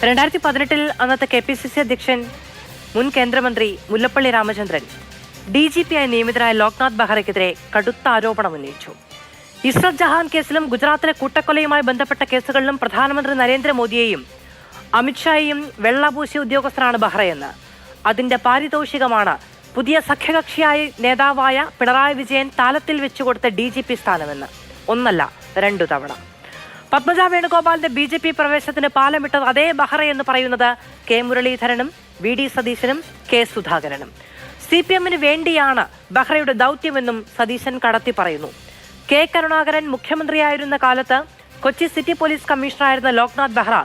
2018 അന്നത്തെ KPCC അധ്യക്ഷൻ മുൻ കേന്ദ്രമന്ത്രി മുല്ലപ്പള്ളി രാമചന്ദ്രൻ DGP ആയി നിയമിതരായ ലോക്നാഥ് ബെഹ്റയ്ക്കെതിരെ കടുത്ത ആരോപണം ഉന്നയിച്ചു. ഇസ്രത് ജഹാൻ കേസിലും ഗുജറാത്തിലെ കൂട്ടക്കൊലയുമായി ബന്ധപ്പെട്ട കേസുകളിലും പ്രധാനമന്ത്രി നരേന്ദ്രമോദിയെയും അമിത്ഷായെയും വെള്ളപൂശിയ ഉദ്യോഗസ്ഥരാണ് ബെഹ്റയെന്ന്. അതിന്റെ പാരിതോഷികമാണ് പുതിയ സഖ്യകക്ഷിയായ നേതാവായ പിണറായി വിജയൻ താലത്തിൽ വെച്ചുകൊടുത്ത DGP സ്ഥാനമെന്ന്. ഒന്നല്ല, 2 തവണ. പത്മജ വേണുഗോപാലിന്റെ BJP പ്രവേശനത്തിന് പാലമിട്ടത് അതേ ബെഹ്റയെന്ന് പറയുന്നത് K മുരളീധരനും VD സതീശനും K സുധാകരനും. CPM-ന് വേണ്ടിയാണ് ബെഹ്റയുടെ ദൗത്യമെന്നും സതീശൻ കടത്തി പറയുന്നു. K കരുണാകരൻ മുഖ്യമന്ത്രിയായിരുന്ന കാലത്ത് കൊച്ചി സിറ്റി പോലീസ് കമ്മീഷണറായിരുന്ന ലോക്നാഥ് ബെഹ്റ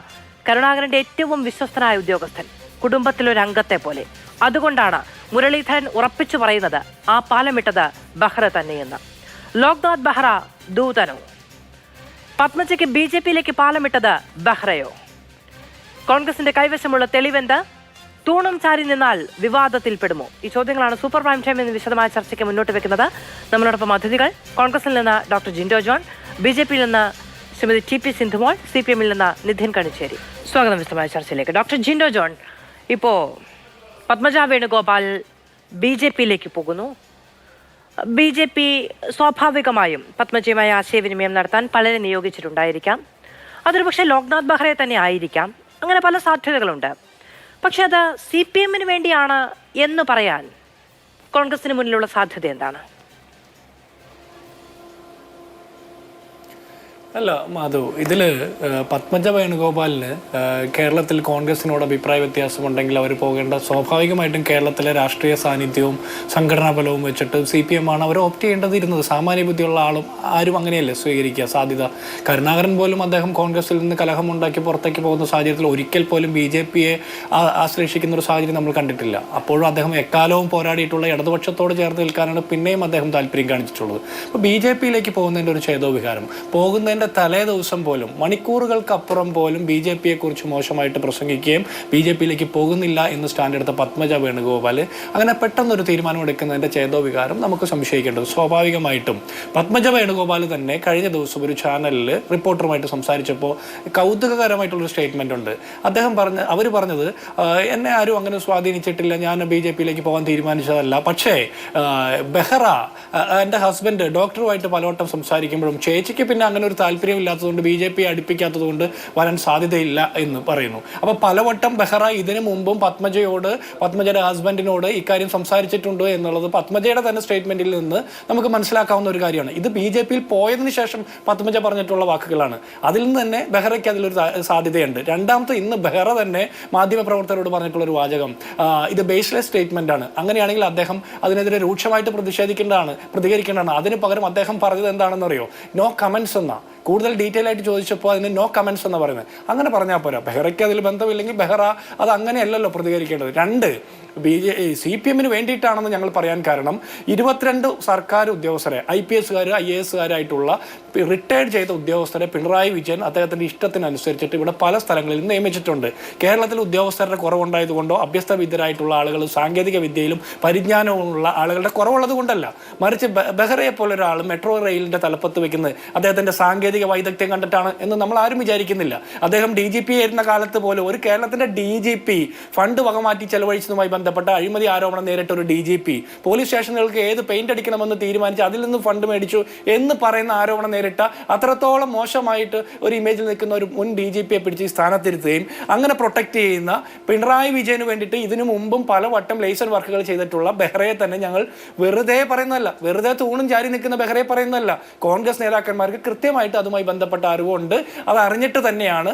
കരുണാകരന്റെ ഏറ്റവും വിശ്വസ്തനായ ഉദ്യോഗസ്ഥൻ, കുടുംബത്തിലൊരംഗത്തെ പോലെ. അതുകൊണ്ടാണ് മുരളീധരൻ ഉറപ്പിച്ചു പറയുന്നത് ആ പാലമിട്ടത് ബെഹ്റ തന്നെയെന്ന്. ലോക്നാഥ് ബെഹ്റ ദൂതനോ? പത്മജയ്ക്ക് BJP-യിലേക്ക് പാലമിട്ടത് ബെഹ്റയോ? കോൺഗ്രസിന്റെ കൈവശമുള്ള തെളിവെന്ത്? തൂണം ചാരി നിന്നാൽ വിവാദത്തിൽപ്പെടുമോ? ഈ ചോദ്യങ്ങളാണ് സൂപ്പർ പ്രൈം ടൈം എന്ന വിശദമായ ചർച്ചയ്ക്ക് മുന്നോട്ട് വെക്കുന്നത്. നമ്മളോടൊപ്പം അതിഥികൾ: കോൺഗ്രസിൽ നിന്ന് ഡോക്ടർ ജിൻഡോ ജോൺ, BJP-യിൽ നിന്ന് ശ്രീമതി TP സിന്ധുമോൾ, CPM-ൽ നിന്ന് നിധിൻ കണിച്ചേരി. സ്വാഗതം വിശദമായ ചർച്ചയിലേക്ക്. ഡോക്ടർ ജിൻഡോ ജോൺ, ഇപ്പോൾ പത്മജ വേണുഗോപാൽ BJP-യിലേക്ക് പോകുന്നു. BJP സ്വാഭാവികമായും പത്മജയുമായി ആശയവിനിമയം നടത്താൻ പലരെ നിയോഗിച്ചിട്ടുണ്ടായിരിക്കാം. അതൊരു പക്ഷേ ലോക്നാഥ് ബെഹ്റയെ തന്നെ ആയിരിക്കാം. അങ്ങനെ പല സാധ്യതകളുണ്ട്. പക്ഷെ അത് CPM-ന് വേണ്ടിയാണ് എന്ന് പറയാൻ കോൺഗ്രസിന് മുന്നിലുള്ള സാധ്യത എന്താണ്? അല്ല മാധു, ഇതിൽ പത്മജ വേണുഗോപാലിന് കേരളത്തിൽ കോൺഗ്രസിനോട് അഭിപ്രായ വ്യത്യാസമുണ്ടെങ്കിൽ അവർ പോകേണ്ട സ്വാഭാവികമായിട്ടും കേരളത്തിലെ രാഷ്ട്രീയ സാന്നിധ്യവും സംഘടനാ ബലവും വെച്ചിട്ട് CPM ആണ് അവർ ഓപ്റ്റ് ചെയ്യേണ്ടതിരുന്നത്. സാമാന്യ ബുദ്ധിയുള്ള ആളും ആരും അങ്ങനെയല്ലേ സ്വീകരിക്കുക സാധ്യത. കരുണാകരൻ പോലും അദ്ദേഹം കോൺഗ്രസിൽ നിന്ന് കലഹമുണ്ടാക്കി പുറത്തേക്ക് പോകുന്ന സാഹചര്യത്തിൽ ഒരിക്കൽ പോലും BJP-യെ ആശ്ലേഷിക്കുന്ന ഒരു സാഹചര്യം നമ്മൾ കണ്ടിട്ടില്ല. അപ്പോഴും അദ്ദേഹം എക്കാലവും പോരാടിയിട്ടുള്ള ഇടതുപക്ഷത്തോട് ചേർന്ന് നിൽക്കാനാണ് പിന്നെയും അദ്ദേഹം താല്പര്യം കാണിച്ചിട്ടുള്ളത്. അപ്പോൾ BJP-യിലേക്ക് പോകുന്നതിൻ്റെ ഒരു ചേതോവികാരം, പോകുന്നതിൻ്റെ തലേ ദിവസം പോലും മണിക്കൂറുകൾക്കപ്പുറം പോലും BJP-യെ കുറിച്ച് മോശമായിട്ട് പ്രസംഗിക്കുകയും BJP-യിലേക്ക് പോകുന്നില്ല എന്ന് സ്റ്റാൻഡ് എടുത്ത പത്മജ വേണുഗോപാൽ അങ്ങനെ പെട്ടെന്നൊരു തീരുമാനമെടുക്കുന്നതിൻ്റെ ചേതോവികാരം നമുക്ക് സംശയിക്കേണ്ടത്. സ്വാഭാവികമായിട്ടും പത്മജ വേണുഗോപാൽ തന്നെ കഴിഞ്ഞ ദിവസം ഒരു ചാനലിൽ റിപ്പോർട്ടറുമായിട്ട് സംസാരിച്ചപ്പോൾ കൗതുകകരമായിട്ടുള്ളൊരു സ്റ്റേറ്റ്മെൻ്റ് ഉണ്ട്. അവർ പറഞ്ഞത് എന്നെ ആരും അങ്ങനെ സ്വാധീനിച്ചിട്ടില്ല, ഞാൻ BJP-യിലേക്ക് പോകാൻ തീരുമാനിച്ചതല്ല. പക്ഷേ ബെഹ്റ എൻ്റെ ഹസ്ബൻഡ് ഡോക്ടറുമായിട്ട് പലവട്ടം സംസാരിക്കുമ്പോഴും ചേച്ചിക്ക് പിന്നെ അങ്ങനെ ഒരു താല്പര്യമില്ലാത്തതുകൊണ്ട് BJP-യെ അടുപ്പിക്കാത്തത് കൊണ്ട് വരാൻ സാധ്യതയില്ല എന്ന് പറയുന്നു. അപ്പോൾ പലവട്ടം ബെഹ്റ ഇതിനു മുമ്പും പത്മജയുടെ ഹസ്ബൻഡിനോട് ഇക്കാര്യം സംസാരിച്ചിട്ടുണ്ട് എന്നുള്ളത് പത്മജയുടെ തന്നെ സ്റ്റേറ്റ്മെന്റിൽ നിന്ന് നമുക്ക് മനസ്സിലാക്കാവുന്ന ഒരു കാര്യമാണ്. ഇത് BJP-യിൽ പോയതിനു ശേഷം പത്മജ പറഞ്ഞിട്ടുള്ള വാക്കുകളാണ്. അതിൽ നിന്ന് തന്നെ ബെഹ്റയ്ക്ക് അതിലൊരു സാധ്യതയുണ്ട്. രണ്ടാമത്തെ, ഇന്ന് ബെഹ്റ തന്നെ മാധ്യമപ്രവർത്തകരോട് പറഞ്ഞിട്ടുള്ളൊരു വാചകം ഇത് ബേസ്ലെസ് സ്റ്റേറ്റ്മെന്റ് ആണ്. അങ്ങനെയാണെങ്കിൽ അദ്ദേഹം അതിനെതിരെ രൂക്ഷമായിട്ട് പ്രതികരിക്കേണ്ടതാണ്. അതിന് പകരം അദ്ദേഹം പറഞ്ഞത് എന്താണെന്നറിയോ? നോ കമന്റ്സ് എന്നാ. കൂടുതൽ ഡീറ്റെയിൽ ആയിട്ട് ചോദിച്ചപ്പോൾ അതിന് നോ കമന്റ്സ് എന്ന് പറയുന്നത്. അങ്ങനെ പറഞ്ഞാൽ പോരാ. ബെഹ്റയ്ക്ക് അതിൽ ബന്ധമില്ലെങ്കിൽ ബെഹ്റ അത് അങ്ങനെയല്ലല്ലോ പ്രതികരിക്കേണ്ടത്. 2, CPM-ന് വേണ്ടിയിട്ടാണെന്ന് ഞങ്ങൾ പറയാൻ കാരണം 22 സർക്കാർ ഉദ്യോഗസ്ഥരെ, IPS-കാർ IAS-കാരായിട്ടുള്ള റിട്ടയർഡ് ചെയ്ത ഉദ്യോഗസ്ഥരെ പിണറായി വിജയൻ അദ്ദേഹത്തിൻ്റെ ഇഷ്ടത്തിനനുസരിച്ചിട്ട് ഇവിടെ പല സ്ഥലങ്ങളിലും നിയമിച്ചിട്ടുണ്ട്. കേരളത്തിൽ ഉദ്യോഗസ്ഥരുടെ കുറവുണ്ടായതുകൊണ്ടോ അഭ്യസ്ത വിദ്യരായിട്ടുള്ള ആളുകൾ സാങ്കേതിക വിദ്യയിലും പരിജ്ഞാനവുമുള്ള ആളുകളുടെ കുറവുള്ളത് കൊണ്ടല്ല, മറിച്ച് ബെഹ്റയെ പോലെ ഒരാൾ മെട്രോ റെയിലിൻ്റെ തലപ്പത്ത് വെക്കുന്നത് അദ്ദേഹത്തിൻ്റെ സാങ്കേതിക വൈദഗ്ധ്യം കണ്ടിട്ടാണ് എന്ന് നമ്മൾ ആരും വിചാരിക്കുന്നില്ല. അദ്ദേഹം DGP ആയിരുന്ന കാലത്ത് പോലും ഒരു കേരളത്തിൻ്റെ DGP ഫണ്ട് വകമാറ്റി ചെലവഴിച്ചതുമായി ബന്ധപ്പെട്ട അഴിമതി ആരോപണം നേരിട്ട ഒരു DGP പോലീസ് സ്റ്റേഷനുകൾക്ക് ഏത് പെയിന്റ് അടിക്കണമെന്ന് തീരുമാനിച്ച് അതിൽ നിന്ന് ഫണ്ട് മേടിച്ചു എന്ന് പറയുന്ന ആരോപണം നേരിട്ട അത്രത്തോളം മോശമായിട്ട് ഒരു ഇമേജിൽ നിൽക്കുന്ന ഒരു മുൻ DGP-യെ പിടിച്ച് സ്ഥാനത്തിരുത്തുകയും അങ്ങനെ പ്രൊട്ടക്ട് ചെയ്യുന്ന പിണറായി വിജയന് വേണ്ടിയിട്ട് ഇതിനു മുമ്പും പലവട്ടം ലേസൺ വർക്കുകൾ ചെയ്തിട്ടുള്ള ബെഹ്റയെ തന്നെ ഞങ്ങൾ വെറുതെ പറയുന്നതല്ല, വെറുതെ തൂണും ചാരി നിൽക്കുന്ന ബെഹ്റയെ പറയുന്നതല്ല. കോൺഗ്രസ് നേതാക്കന്മാർക്ക് കൃത്യമായിട്ട് അതുമായി ബന്ധപ്പെട്ട അറിവുണ്ട്. അത് അറിഞ്ഞിട്ട് തന്നെയാണ്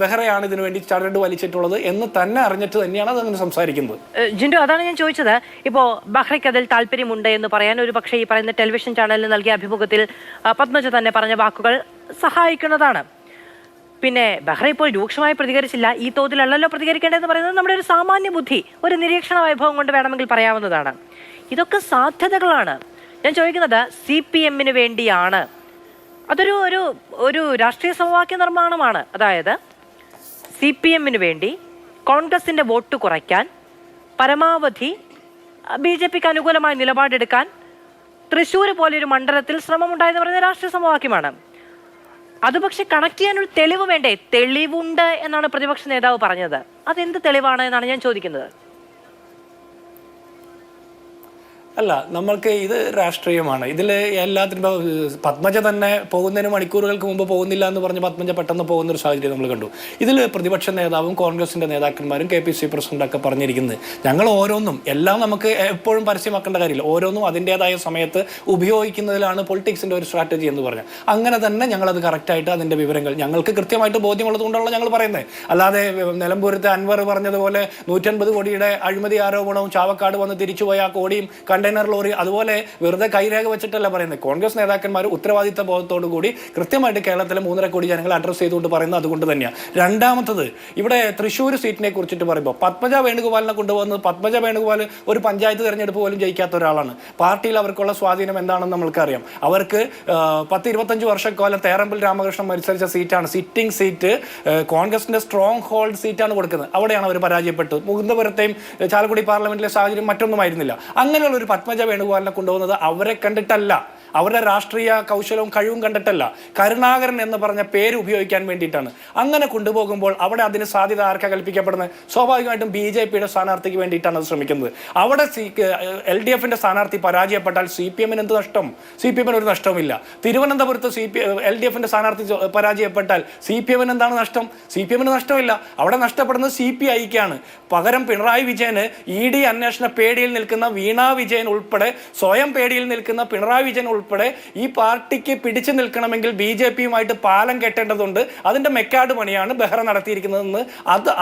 ബെഹ്റയാണ് ഇതിനു വേണ്ടി ചരട് വലിച്ചിട്ടുള്ളത് എന്ന് തന്നെ അറിഞ്ഞിട്ട് തന്നെയാണ് അതങ്ങനെ സംസാരിക്കുന്നത്. ജിൻഡോ, അതാണ് ഞാൻ ചോദിച്ചത്. ഇപ്പോൾ ബെഹ്റയ്ക്ക് അതിൽ താല്പര്യമുണ്ട് എന്ന് പറയാൻ ഒരു പക്ഷേ ഈ പറയുന്ന ടെലിവിഷൻ ചാനലിന് നൽകിയ അഭിമുഖത്തിൽ പത്മജ തന്നെ പറഞ്ഞ വാക്കുകൾ സഹായിക്കുന്നതാണ്. പിന്നെ ബെഹ്റ ഇപ്പോൾ രൂക്ഷമായി പ്രതികരിച്ചില്ല. ഈ തോതിലല്ലല്ലോ പ്രതികരിക്കേണ്ടതെന്ന് പറയുന്നത് നമ്മുടെ ഒരു സാമാന്യ ബുദ്ധി, ഒരു നിരീക്ഷണ വൈഭവം കൊണ്ട് വേണമെങ്കിൽ പറയാവുന്നതാണ്. ഇതൊക്കെ സാധ്യതകളാണ്. ഞാൻ ചോദിക്കുന്നത് CPM-ന് വേണ്ടിയാണ്, അതൊരു ഒരു ഒരു രാഷ്ട്രീയ സമവാക്യ നിർമ്മാണമാണ്. അതായത് CPM-ന് വേണ്ടി കോൺഗ്രസിന്റെ വോട്ട് കുറയ്ക്കാൻ, പരമാവധി BJP-ക്ക് അനുകൂലമായ നിലപാടെടുക്കാൻ തൃശ്ശൂർ പോലെയൊരു മണ്ഡലത്തിൽ ശ്രമമുണ്ടായെന്ന് പറയുന്ന രാഷ്ട്രീയ സമവാക്യമാണ്. അത് പക്ഷെ കണക്ട് ചെയ്യാനൊരു തെളിവ് വേണ്ടേ? തെളിവുണ്ട് എന്നാണ് പ്രതിപക്ഷ നേതാവ് പറഞ്ഞത്. അതെന്ത് തെളിവാണ് എന്നാണ് ഞാൻ ചോദിക്കുന്നത്. അല്ല, നമ്മൾക്ക് ഇത് രാഷ്ട്രീയമാണ്. ഇതിൽ എല്ലാത്തിനും പത്മജ തന്നെ പോകുന്നതിന് മണിക്കൂറുകൾക്ക് മുമ്പ് പോകുന്നില്ല എന്ന് പറഞ്ഞ് പത്മജ പെട്ടെന്ന് പോകുന്ന ഒരു സാഹചര്യം നമ്മൾ കണ്ടു. ഇതിൽ പ്രതിപക്ഷ നേതാവും കോൺഗ്രസിന്റെ നേതാക്കന്മാരും KPCC പ്രസിഡന്റൊക്കെ പറഞ്ഞിരിക്കുന്നത് ഞങ്ങൾ ഓരോന്നും എല്ലാം നമുക്ക് എപ്പോഴും പരസ്യമാക്കേണ്ട കാര്യമില്ല, ഓരോന്നും അതിൻ്റെതായ സമയത്ത് ഉപയോഗിക്കുന്നതിലാണ് പൊളിറ്റിക്സിന്റെ ഒരു സ്ട്രാറ്റജി എന്ന് പറഞ്ഞാൽ അങ്ങനെ തന്നെ ഞങ്ങളത് കറക്റ്റായിട്ട് അതിന്റെ വിവരങ്ങൾ ഞങ്ങൾക്ക് കൃത്യമായിട്ട് ബോധ്യമുള്ളത് കൊണ്ടുള്ള ഞങ്ങൾ പറയുന്നത്. അല്ലാതെ നിലമ്പൂരത്തെ അൻവർ പറഞ്ഞതുപോലെ 150 കോടിയുടെ അഴിമതി ആരോപണവും ചാവക്കാട് വന്ന് തിരിച്ചുപോയ ആ കോടിയും കണ്ടെയ്നർ ലോറി അതുപോലെ വെറുതെ കൈരേഖ വെച്ചിട്ടല്ല പറയുന്നത്. കോൺഗ്രസ് നേതാക്കന്മാർ ഉത്തരവാദിത്ത ബോധത്തോടു കൂടി കൃത്യമായിട്ട് കേരളത്തിലെ 3.5 കോടി ജനങ്ങളെ അഡ്രസ് ചെയ്തുകൊണ്ട് പറയുന്നത് അതുകൊണ്ട് തന്നെയാണ്. രണ്ടാമത്തത്, ഇവിടെ തൃശ്ശൂർ സീറ്റിനെ കുറിച്ചിട്ട് പറയുമ്പോൾ പത്മജ വേണുഗോപാലിനെ കൊണ്ടുപോകുന്നത്, പത്മജ വേണുഗോപാൽ ഒരു പഞ്ചായത്ത് തെരഞ്ഞെടുപ്പ് പോലും ജയിക്കാത്ത ഒരാളാണ്. പാർട്ടിയിൽ അവർക്കുള്ള സ്വാധീനം എന്താണെന്ന് നമ്മൾക്കറിയാം. അവർക്ക് 10-25 വർഷക്കാലം തേറമ്പിൽ രാമകൃഷ്ണൻ മത്സരിച്ച സീറ്റാണ്, സിറ്റിംഗ് സീറ്റ്, കോൺഗ്രസിന്റെ സ്ട്രോങ് ഹോൾഡ് സീറ്റാണ് കൊടുക്കുന്നത്. അവിടെയാണ് അവർ പരാജയപ്പെട്ടത്. മുകുന്ദപുരത്തെയും ചാലക്കുടി പാർലമെന്റിലെ സാഹചര്യം മറ്റൊന്നുമായിരുന്നില്ല. അങ്ങനെയുള്ള ഒരു പത്മജ വേണുഗോപാലിനെ കൊണ്ടുപോകുന്നത് അവരെ കണ്ടിട്ടല്ല, അവരുടെ രാഷ്ട്രീയ കൗശലവും കഴിവും കണ്ടിട്ടല്ല, കരുണാകരൻ എന്ന് പറഞ്ഞ പേര് ഉപയോഗിക്കാൻ വേണ്ടിയിട്ടാണ്. അങ്ങനെ കൊണ്ടുപോകുമ്പോൾ അവിടെ അതിന് സാധ്യത ആർക്കാ കൽപ്പിക്കപ്പെടുന്നത്? സ്വാഭാവികമായിട്ടും BJPയുടെ സ്ഥാനാർത്ഥിക്ക് വേണ്ടിയിട്ടാണ് അത് ശ്രമിക്കുന്നത്. അവിടെ LDFന്റെ സ്ഥാനാർത്ഥി പരാജയപ്പെട്ടാൽ CPMന് എന്ത് നഷ്ടം? CPMന് ഒരു നഷ്ടവുമില്ല. തിരുവനന്തപുരത്ത് LDFന്റെ സ്ഥാനാർത്ഥി പരാജയപ്പെട്ടാൽ CPMന് എന്താണ് നഷ്ടം? CPMന് നഷ്ടമില്ല. അവിടെ നഷ്ടപ്പെടുന്നത് CPIക്കാണ്. പകരം പിണറായി വിജയന് ED അന്വേഷണ പേടിയിൽ നിൽക്കുന്ന വീണ വിജയൻ ഉൾപ്പെടെ, സ്വയം പേടിയിൽ നിൽക്കുന്ന പിണറായി വിജയൻ ഉൾപ്പെടെ ഈ പാർട്ടിക്ക് പിടിച്ചു നിൽക്കണമെങ്കിൽ BJPയുമായിട്ട് പാലം കെട്ടേണ്ടതുണ്ട്. അതിന്റെ മെക്കാട് പണിയാണ് ബെഹ്റ നടത്തിയിരിക്കുന്നതെന്ന്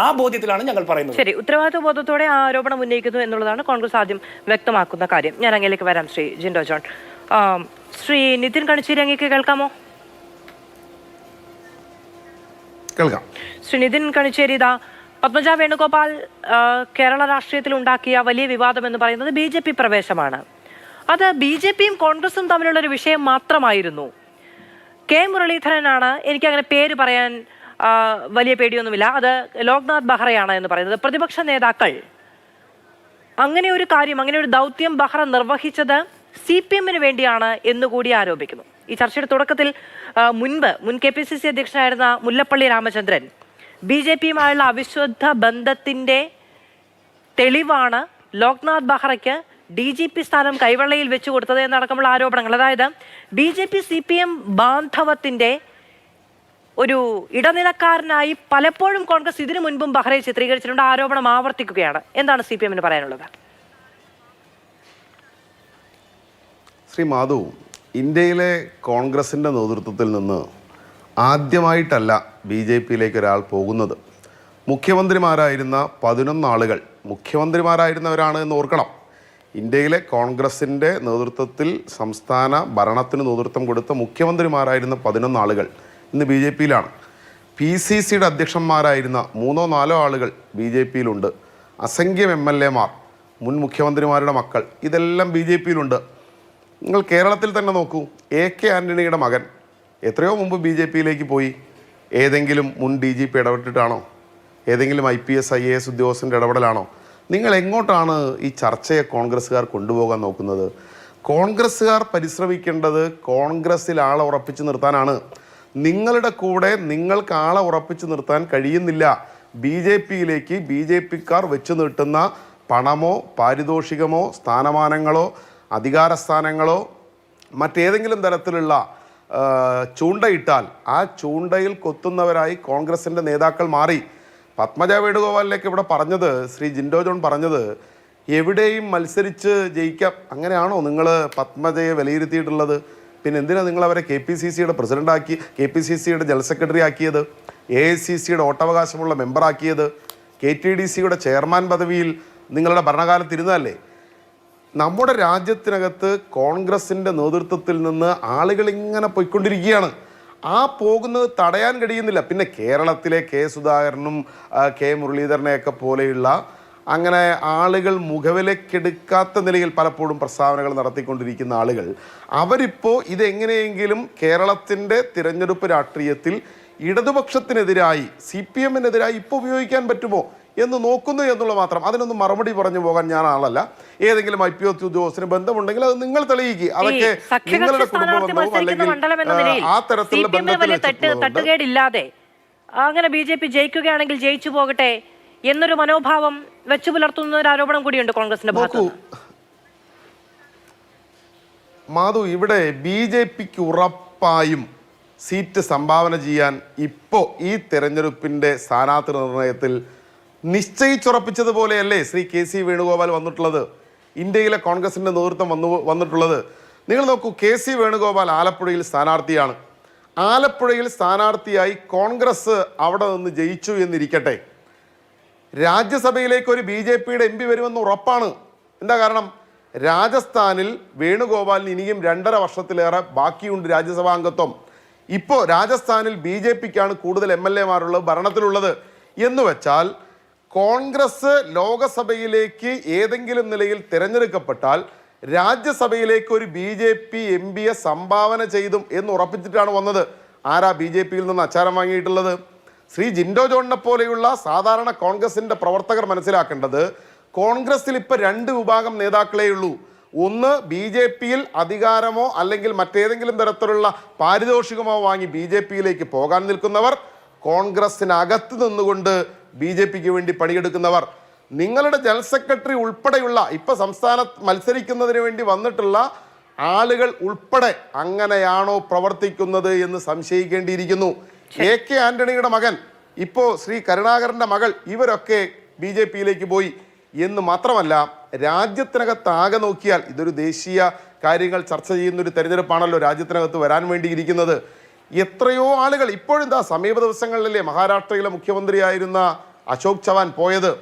ആ ബോധ്യത്തിലാണ് ഞങ്ങൾ പറയുന്നത്. ശരി, ഉത്തരവാദിത്വ ബോധത്തോടെ ആരോപണം ഉന്നയിക്കുന്നു എന്നുള്ളതാണ് കോൺഗ്രസ് ആദ്യം വ്യക്തമാക്കുന്ന കാര്യം. ഞാൻ അങ്ങേലേക്ക് വരാം. ശ്രീ ജിൻഡോ ജോൺ, ശ്രീ നിതിൻ കണിച്ചേരി അങ്ങേക്ക് കേൾക്കാമോ? കേൾക്കാം. ശ്രീ നിതിൻ കണിച്ചേരി, പത്മജ വേണുഗോപാൽ കേരള രാഷ്ട്രീയത്തിൽ ഉണ്ടാക്കിയ വലിയ വിവാദം എന്ന് പറയുന്നത് BJP പ്രവേശമാണ്. അത് BJPയും കോൺഗ്രസും തമ്മിലുള്ള ഒരു വിഷയം മാത്രമായിരുന്നു. മുരളീധരനാണ്, എനിക്കങ്ങനെ പേര് പറയാൻ വലിയ പേടിയൊന്നുമില്ല, അത് ലോക്നാഥ് ബെഹ്റയാണ് എന്ന് പറയുന്നത്. പ്രതിപക്ഷ നേതാക്കൾ അങ്ങനെ ഒരു കാര്യം, അങ്ങനെ ഒരു ദൗത്യം ബെഹ്റ നിർവഹിച്ചത് CPMന് വേണ്ടിയാണ് എന്നുകൂടി ആരോപിക്കുന്നു. ഈ ചർച്ചയുടെ തുടക്കത്തിൽ മുൻ KPCC അധ്യക്ഷനായിരുന്ന മുല്ലപ്പള്ളി രാമചന്ദ്രൻ BJPയുമായുള്ള അവിശുദ്ധ ബന്ധത്തിന്റെ തെളിവാണ് ലോക്നാഥ് ബെഹ്റയ്ക്ക് DGP സ്ഥാനം കൈവെള്ളയിൽ വെച്ചു കൊടുത്തത് എന്നടക്കമുള്ള ആരോപണങ്ങൾ. അതായത് BJP CPM ബാന്ധവത്തിന്റെ ഒരു ഇടനിലക്കാരനായി പലപ്പോഴും കോൺഗ്രസ് ഇതിനു മുൻപും ബെഹ്റയെ ചിത്രീകരിച്ചിട്ടുണ്ട്. ആരോപണം ആവർത്തിക്കുകയാണ്. എന്താണ് CPMന് പറയാനുള്ളത്? ശ്രീ മാധു, ഇന്ത്യയിലെ കോൺഗ്രസിൻ്റെ നേതൃത്വത്തിൽ നിന്ന് ആദ്യമായിട്ടല്ല BJPയിലേക്ക് ഒരാൾ പോകുന്നത്. മുഖ്യമന്ത്രിമാരായിരുന്ന 11 ആളുകൾ മുഖ്യമന്ത്രിമാരായിരുന്നവരാണ് എന്ന് ഓർക്കണം. ഇന്ത്യയിലെ കോൺഗ്രസിൻ്റെ നേതൃത്വത്തിൽ സംസ്ഥാന ഭരണത്തിന് നേതൃത്വം കൊടുത്ത മുഖ്യമന്ത്രിമാരായിരുന്ന 11 ആളുകൾ ഇന്ന് BJPയിലാണ്. PCCയുടെ അധ്യക്ഷന്മാരായിരുന്ന 3-4 ആളുകൾ BJPയിലുണ്ട്. അസംഖ്യം MLAമാർ, മുൻ മുഖ്യമന്ത്രിമാരുടെ മക്കൾ, ഇതെല്ലാം BJPയിലുണ്ട്. നിങ്ങൾ കേരളത്തിൽ തന്നെ നോക്കൂ. AK ആൻ്റണിയുടെ മകൻ എത്രയോ മുമ്പ് BJPയിലേക്ക് പോയി. ഏതെങ്കിലും മുൻ DGP ഇടപെട്ടിട്ടാണോ? ഏതെങ്കിലും IPS IAS ഉദ്യോഗസ്ഥൻ്റെ ഇടപെടലാണോ? നിങ്ങൾ എങ്ങോട്ടാണ് ഈ ചർച്ചയെ കോൺഗ്രസ്സുകാർ കൊണ്ടുപോകാൻ നോക്കുന്നത്? കോൺഗ്രസ്സുകാർ പരിശ്രമിക്കേണ്ടത് കോൺഗ്രസ്സിൽ ആളെ ഉറപ്പിച്ച് നിർത്താനാണ്. നിങ്ങളുടെ കൂടെ നിങ്ങൾക്ക് ആളെ ഉറപ്പിച്ച് നിർത്താൻ കഴിയുന്നില്ല. BJPയിലേക്ക് BJPക്കാർ വെച്ച് നീട്ടുന്ന പണമോ പാരിതോഷികമോ സ്ഥാനമാനങ്ങളോ അധികാരസ്ഥാനങ്ങളോ മറ്റേതെങ്കിലും തരത്തിലുള്ള ചൂണ്ടയിട്ടാൽ ആ ചൂണ്ടയിൽ കൊത്തുന്നവരായി കോൺഗ്രസിൻ്റെ നേതാക്കൾ മാറി. പത്മജ വേണുഗോപാലിലേക്ക് ഇവിടെ പറഞ്ഞത്, ശ്രീ ജിൻഡോ ജോൺ പറഞ്ഞത്, എവിടെയും മത്സരിച്ച് ജയിക്കാം. അങ്ങനെയാണോ നിങ്ങൾ പത്മജയെ വിലയിരുത്തിയിട്ടുള്ളത്? പിന്നെ എന്തിനാണ് നിങ്ങൾ അവരെ KPCCയുടെ പ്രസിഡൻ്റാക്കി, KPCCയുടെ ജനറൽ സെക്രട്ടറി ആക്കിയത്, AICCയുടെ വോട്ടവകാശമുള്ള മെമ്പറാക്കിയത്, KTDCയുടെ ചെയർമാൻ പദവിയിൽ നിങ്ങളുടെ ഭരണകാലത്ത് ഇരുന്നതല്ലേ? നമ്മുടെ രാജ്യത്തിനകത്ത് കോൺഗ്രസിൻ്റെ നേതൃത്വത്തിൽ നിന്ന് ആളുകൾ ഇങ്ങനെ പോയിക്കൊണ്ടിരിക്കുകയാണ്. ആ പോകുന്നത് തടയാൻ കഴിയുന്നില്ല. പിന്നെ കേരളത്തിലെ K സുധാകരനും K മുരളീധരനെയൊക്കെ പോലെയുള്ള അങ്ങനെ ആളുകൾ മുഖവിലക്കെടുക്കാത്ത നിലയിൽ പലപ്പോഴും പ്രസ്താവനകൾ നടത്തിക്കൊണ്ടിരിക്കുന്ന ആളുകൾ, അവരിപ്പോൾ ഇതെങ്ങനെയെങ്കിലും കേരളത്തിൻ്റെ തിരഞ്ഞെടുപ്പ് രാഷ്ട്രീയത്തിൽ ഇടതുപക്ഷത്തിനെതിരായി CPMനെതിരായി ഇപ്പോൾ ഉപയോഗിക്കാൻ പറ്റുമോ? എന്ന് നോക്കുന്നു എന്നുള്ളത് മാത്രം. അതിനൊന്നും മറുപടി പറഞ്ഞു പോകാൻ ഞാൻ ആളല്ല. ഏതെങ്കിലും IPO ഉദ്യോഗസ്ഥന് ബന്ധമുണ്ടെങ്കിൽ അത് നിങ്ങൾ തെളിയിക്കുക. അതൊക്കെ നിങ്ങളുടെ കുടുംബ ബന്ധവും അല്ലെങ്കിൽ ആ തരത്തിലുള്ള തട്ടുകേടില്ലാതെ അങ്ങനെ BJP ജയിക്കുകയാണെങ്കിൽ ജയിച്ചു പോകട്ടെ എന്നൊരു മനോഭാവം വെച്ചു പുലർത്തുന്ന ഒരു ആരോപണം കൂടിയുണ്ട് കോൺഗ്രസിന്റെ ഭാഗത്ത്. മാധു, ഇവിടെ BJPക്ക് ഉറപ്പായും സീറ്റ് സംഭാവന ചെയ്യാൻ ഇപ്പോൾ ഈ തെരഞ്ഞെടുപ്പിന്റെ സ്ഥാനാർത്ഥി നിർണയത്തിൽ നിശ്ചയിച്ചുറപ്പിച്ചതുപോലെയല്ലേ ശ്രീ KC വേണുഗോപാൽ വന്നിട്ടുള്ളത്, ഇന്ത്യയിലെ കോൺഗ്രസിന്റെ നേതൃത്വം വന്നിട്ടുള്ളത്. നിങ്ങൾ നോക്കൂ, KC വേണുഗോപാൽ ആലപ്പുഴയിൽ സ്ഥാനാർത്ഥിയാണ്. ആലപ്പുഴയിൽ സ്ഥാനാർത്ഥിയായി കോൺഗ്രസ് അവിടെ നിന്ന് ജയിച്ചു എന്നിരിക്കട്ടെ, രാജ്യസഭയിലേക്ക് ഒരു BJPയുടെ MP വരുമെന്ന് ഉറപ്പാണ്. എന്താ കാരണം? രാജസ്ഥാനിൽ വേണുഗോപാലിന് ഇനിയും 2.5 വർഷത്തിലേറെ ബാക്കിയുണ്ട് രാജ്യസഭാ അംഗത്വം. ഇപ്പോൾ രാജസ്ഥാനിൽ BJPക്കാണ് കൂടുതൽ MLA-മാരുള്ളത്, ഭരണത്തിലുള്ളത്. എന്ന് വെച്ചാൽ കോൺഗ്രസ് ലോകസഭയിലേക്ക് ഏതെങ്കിലും നിലയിൽ തിരഞ്ഞെടുക്കപ്പെട്ടാൽ രാജ്യസഭയിലേക്ക് ഒരു BJP MP-യെ സംഭാവന ചെയ്തും എന്ന് ഉറപ്പിച്ചിട്ടാണ് വന്നത്. ആരാ BJPയിൽ നിന്ന് അച്ചാരം വാങ്ങിയിട്ടുള്ളത്? ശ്രീ ജിൻഡോ ജോണിനെ പോലെയുള്ള സാധാരണ കോൺഗ്രസിന്റെ പ്രവർത്തകർ മനസ്സിലാക്കേണ്ടത്, കോൺഗ്രസിൽ ഇപ്പൊ 2 വിഭാഗം നേതാക്കളേ ഉള്ളൂ. ഒന്ന് BJPയിൽ അധികാരമോ അല്ലെങ്കിൽ മറ്റേതെങ്കിലും തരത്തിലുള്ള പാരിതോഷികമോ വാങ്ങി BJPയിലേക്ക് പോകാൻ നിൽക്കുന്നവർ, കോൺഗ്രസിനകത്ത് നിന്നുകൊണ്ട് BJPക്ക് വേണ്ടി പണിയെടുക്കുന്നവർ. നിങ്ങളുടെ ജനറൽ സെക്രട്ടറി ഉൾപ്പെടെയുള്ള ഇപ്പൊ സംസ്ഥാനത്ത് മത്സരിക്കുന്നതിന് വേണ്ടി വന്നിട്ടുള്ള ആളുകൾ ഉൾപ്പെടെ അങ്ങനെയാണോ പ്രവർത്തിക്കുന്നത് എന്ന് സംശയിക്കേണ്ടിയിരിക്കുന്നു. AK ആന്റണിയുടെ മകൻ, ഇപ്പോ ശ്രീ കരുണാകരന്റെ മകൾ, ഇവരൊക്കെ BJPയിലേക്ക് പോയി എന്ന് മാത്രമല്ല, രാജ്യത്തിനകത്ത് ആകെ നോക്കിയാൽ ഇതൊരു ദേശീയ കാര്യങ്ങൾ ചർച്ച ചെയ്യുന്ന ഒരു തെരഞ്ഞെടുപ്പാണല്ലോ രാജ്യത്തിനകത്ത് വരാൻ വേണ്ടിയിരിക്കുന്നത്. എത്രയോ ആളുകൾ ഇപ്പോഴും സമീപ ദിവസങ്ങളിലല്ലേ മഹാരാഷ്ട്രയിലെ മുഖ്യമന്ത്രിയായിരുന്ന അശോക് ചവാൻ പോയത്.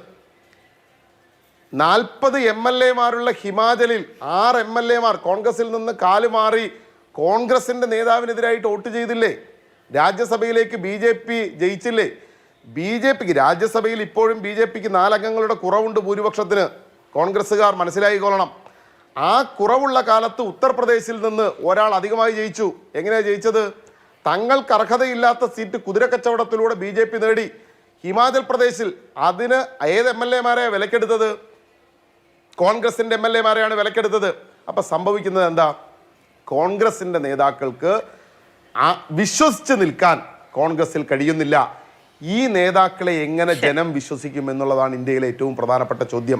40 MLA-മാരുള്ള ഹിമാചലിൽ 6 MLA-മാർ കോൺഗ്രസിൽ നിന്ന് കാലുമാറി കോൺഗ്രസിന്റെ നേതാവിനെതിരായിട്ട് വോട്ട് ചെയ്തില്ലേ? രാജ്യസഭയിലേക്ക് BJP ജയിച്ചില്ലേ? BJPക്ക് രാജ്യസഭയിൽ ഇപ്പോഴും BJPക്ക് 4 അംഗങ്ങളുടെ കുറവുണ്ട് ഭൂരിപക്ഷത്തിന്. കോൺഗ്രസ്സുകാർ മനസ്സിലായിക്കൊള്ളണം. ആ കുറവുള്ള കാലത്ത് ഉത്തർപ്രദേശിൽ നിന്ന് ഒരാൾ അധികമായി ജയിച്ചു. എങ്ങനെയാണ് ജയിച്ചത്? തങ്ങൾക്ക് അർഹതയില്ലാത്ത സീറ്റ് കുതിരക്കച്ചവടത്തിലൂടെ BJP നേടി. ഹിമാചൽ പ്രദേശിൽ അതിന് ഏത് MLA-മാരെ വിലക്കെടുത്തത്? കോൺഗ്രസിന്റെ MLA-മാരെയാണ് വിലക്കെടുത്തത്. അപ്പൊ സംഭവിക്കുന്നത് എന്താ? കോൺഗ്രസിന്റെ നേതാക്കൾക്ക് വിശ്വസിച്ച് നിൽക്കാൻ കോൺഗ്രസിൽ കഴിയുന്നില്ല. ഈ നേതാക്കളെ എങ്ങനെ ജനം വിശ്വസിക്കും എന്നുള്ളതാണ് ഇന്ത്യയിലെ ഏറ്റവും പ്രധാനപ്പെട്ട ചോദ്യം.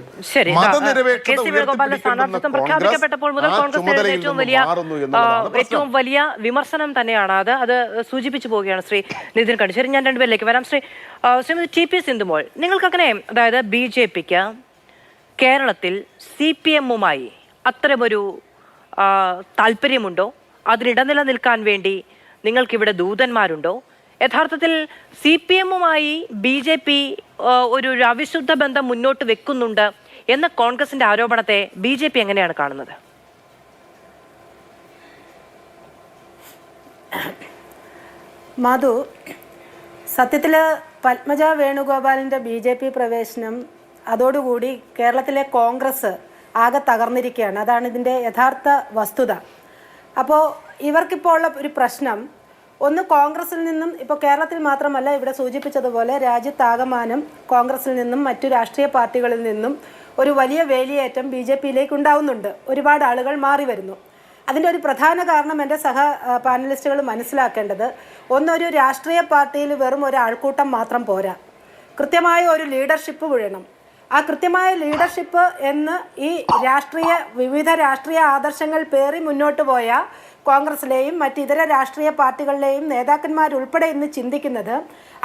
ഏറ്റവും വലിയ വിമർശനം തന്നെയാണ് അത് സൂചിപ്പിച്ചു പോവുകയാണ് ശ്രീ നിതിൻ കണ്ണി. ശരി, ഞാൻ 2 പേരിലേക്ക് വരാം. ശ്രീമതി TP സിന്ധുമോൾ, നിങ്ങൾക്കങ്ങനെ അതായത് BJPക്ക് കേരളത്തിൽ CPM-മായി അത്തരമൊരു താല്പര്യമുണ്ടോ? അതിനിടനില നിൽക്കാൻ വേണ്ടി നിങ്ങൾക്കിവിടെ ദൂതന്മാരുണ്ടോ? യഥാർത്ഥത്തിൽ CPM-മായി BJP ഒരു അവിശുദ്ധ ബന്ധം മുന്നോട്ട് വെക്കുന്നുണ്ട് എന്ന കോൺഗ്രസിന്റെ ആരോപണത്തെ BJP എങ്ങനെയാണ് കാണുന്നത്? മധു, സത്യത്തിൽ പത്മജ വേണുഗോപാലിൻ്റെ BJP പ്രവേശനം അതോടുകൂടി കേരളത്തിലെ കോൺഗ്രസ് ആകെ തകർന്നിരിക്കുകയാണ്. അതാണ് ഇതിൻ്റെ യഥാർത്ഥ വസ്തുത. അപ്പോൾ ഇവർക്കിപ്പോൾ ഉള്ള ഒരു പ്രശ്നം, ഒന്ന് കോൺഗ്രസിൽ നിന്നും, ഇപ്പോൾ കേരളത്തിൽ മാത്രമല്ല ഇവിടെ സൂചിപ്പിച്ചതുപോലെ രാജ്യത്താകമാനം കോൺഗ്രസിൽ നിന്നും മറ്റു രാഷ്ട്രീയ പാർട്ടികളിൽ നിന്നും ഒരു വലിയ വേലിയേറ്റം BJPയിലേക്ക് ഉണ്ടാവുന്നുണ്ട്. ഒരുപാട് ആളുകൾ മാറി വരുന്നു. അതിൻ്റെ ഒരു പ്രധാന കാരണം എൻ്റെ പാനലിസ്റ്റുകൾ മനസ്സിലാക്കേണ്ടത്, ഒന്നൊരു രാഷ്ട്രീയ പാർട്ടിയിൽ വെറും ഒരു ആൾക്കൂട്ടം മാത്രം പോരാ, കൃത്യമായ ഒരു ലീഡർഷിപ്പ് വേണം. ആ കൃത്യമായ ലീഡർഷിപ്പ് എന്ന് ഈ വിവിധ രാഷ്ട്രീയ ആദർശങ്ങൾ പേറി മുന്നോട്ട് പോയ കോൺഗ്രസിലെയും മറ്റിതര രാഷ്ട്രീയ പാർട്ടികളിലെയും നേതാക്കന്മാരുൾപ്പെടെ ഇന്ന് ചിന്തിക്കുന്നത്,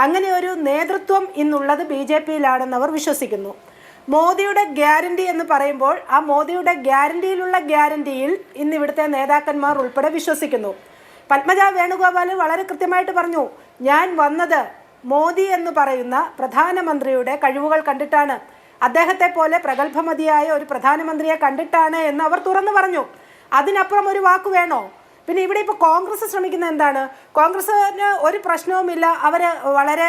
അങ്ങനെ ഒരു നേതൃത്വം ഇന്നുള്ളത് BJPയിലാണെന്ന് അവർ വിശ്വസിക്കുന്നു. മോദിയുടെ ഗ്യാരണ്ടി എന്ന് പറയുമ്പോൾ ആ മോദിയുടെ ഗ്യാരണ്ടിയിലുള്ള ഗ്യാരണ്ടിയിൽ ഇന്ന് ഇവിടുത്തെ നേതാക്കന്മാർ ഉൾപ്പെടെ വിശ്വസിക്കുന്നു. പത്മജ വേണുഗോപാൽ വളരെ കൃത്യമായിട്ട് പറഞ്ഞു, ഞാൻ വന്നത് മോദി എന്ന് പറയുന്ന പ്രധാനമന്ത്രിയുടെ കഴിവുകൾ കണ്ടിട്ടാണ്, അദ്ദേഹത്തെ പോലെ പ്രഗത്ഭമതിയായ ഒരു പ്രധാനമന്ത്രിയെ കണ്ടിട്ടാണ് എന്ന് അവർ തുറന്നു പറഞ്ഞു. അതിനപ്പുറം ഒരു വാക്ക് വേണോ? പിന്നെ ഇവിടെ ഇപ്പോൾ കോൺഗ്രസ് ശ്രമിക്കുന്ന എന്താണ്? കോൺഗ്രസ്സിന് ഒരു പ്രശ്നവുമില്ല, അവർ വളരെ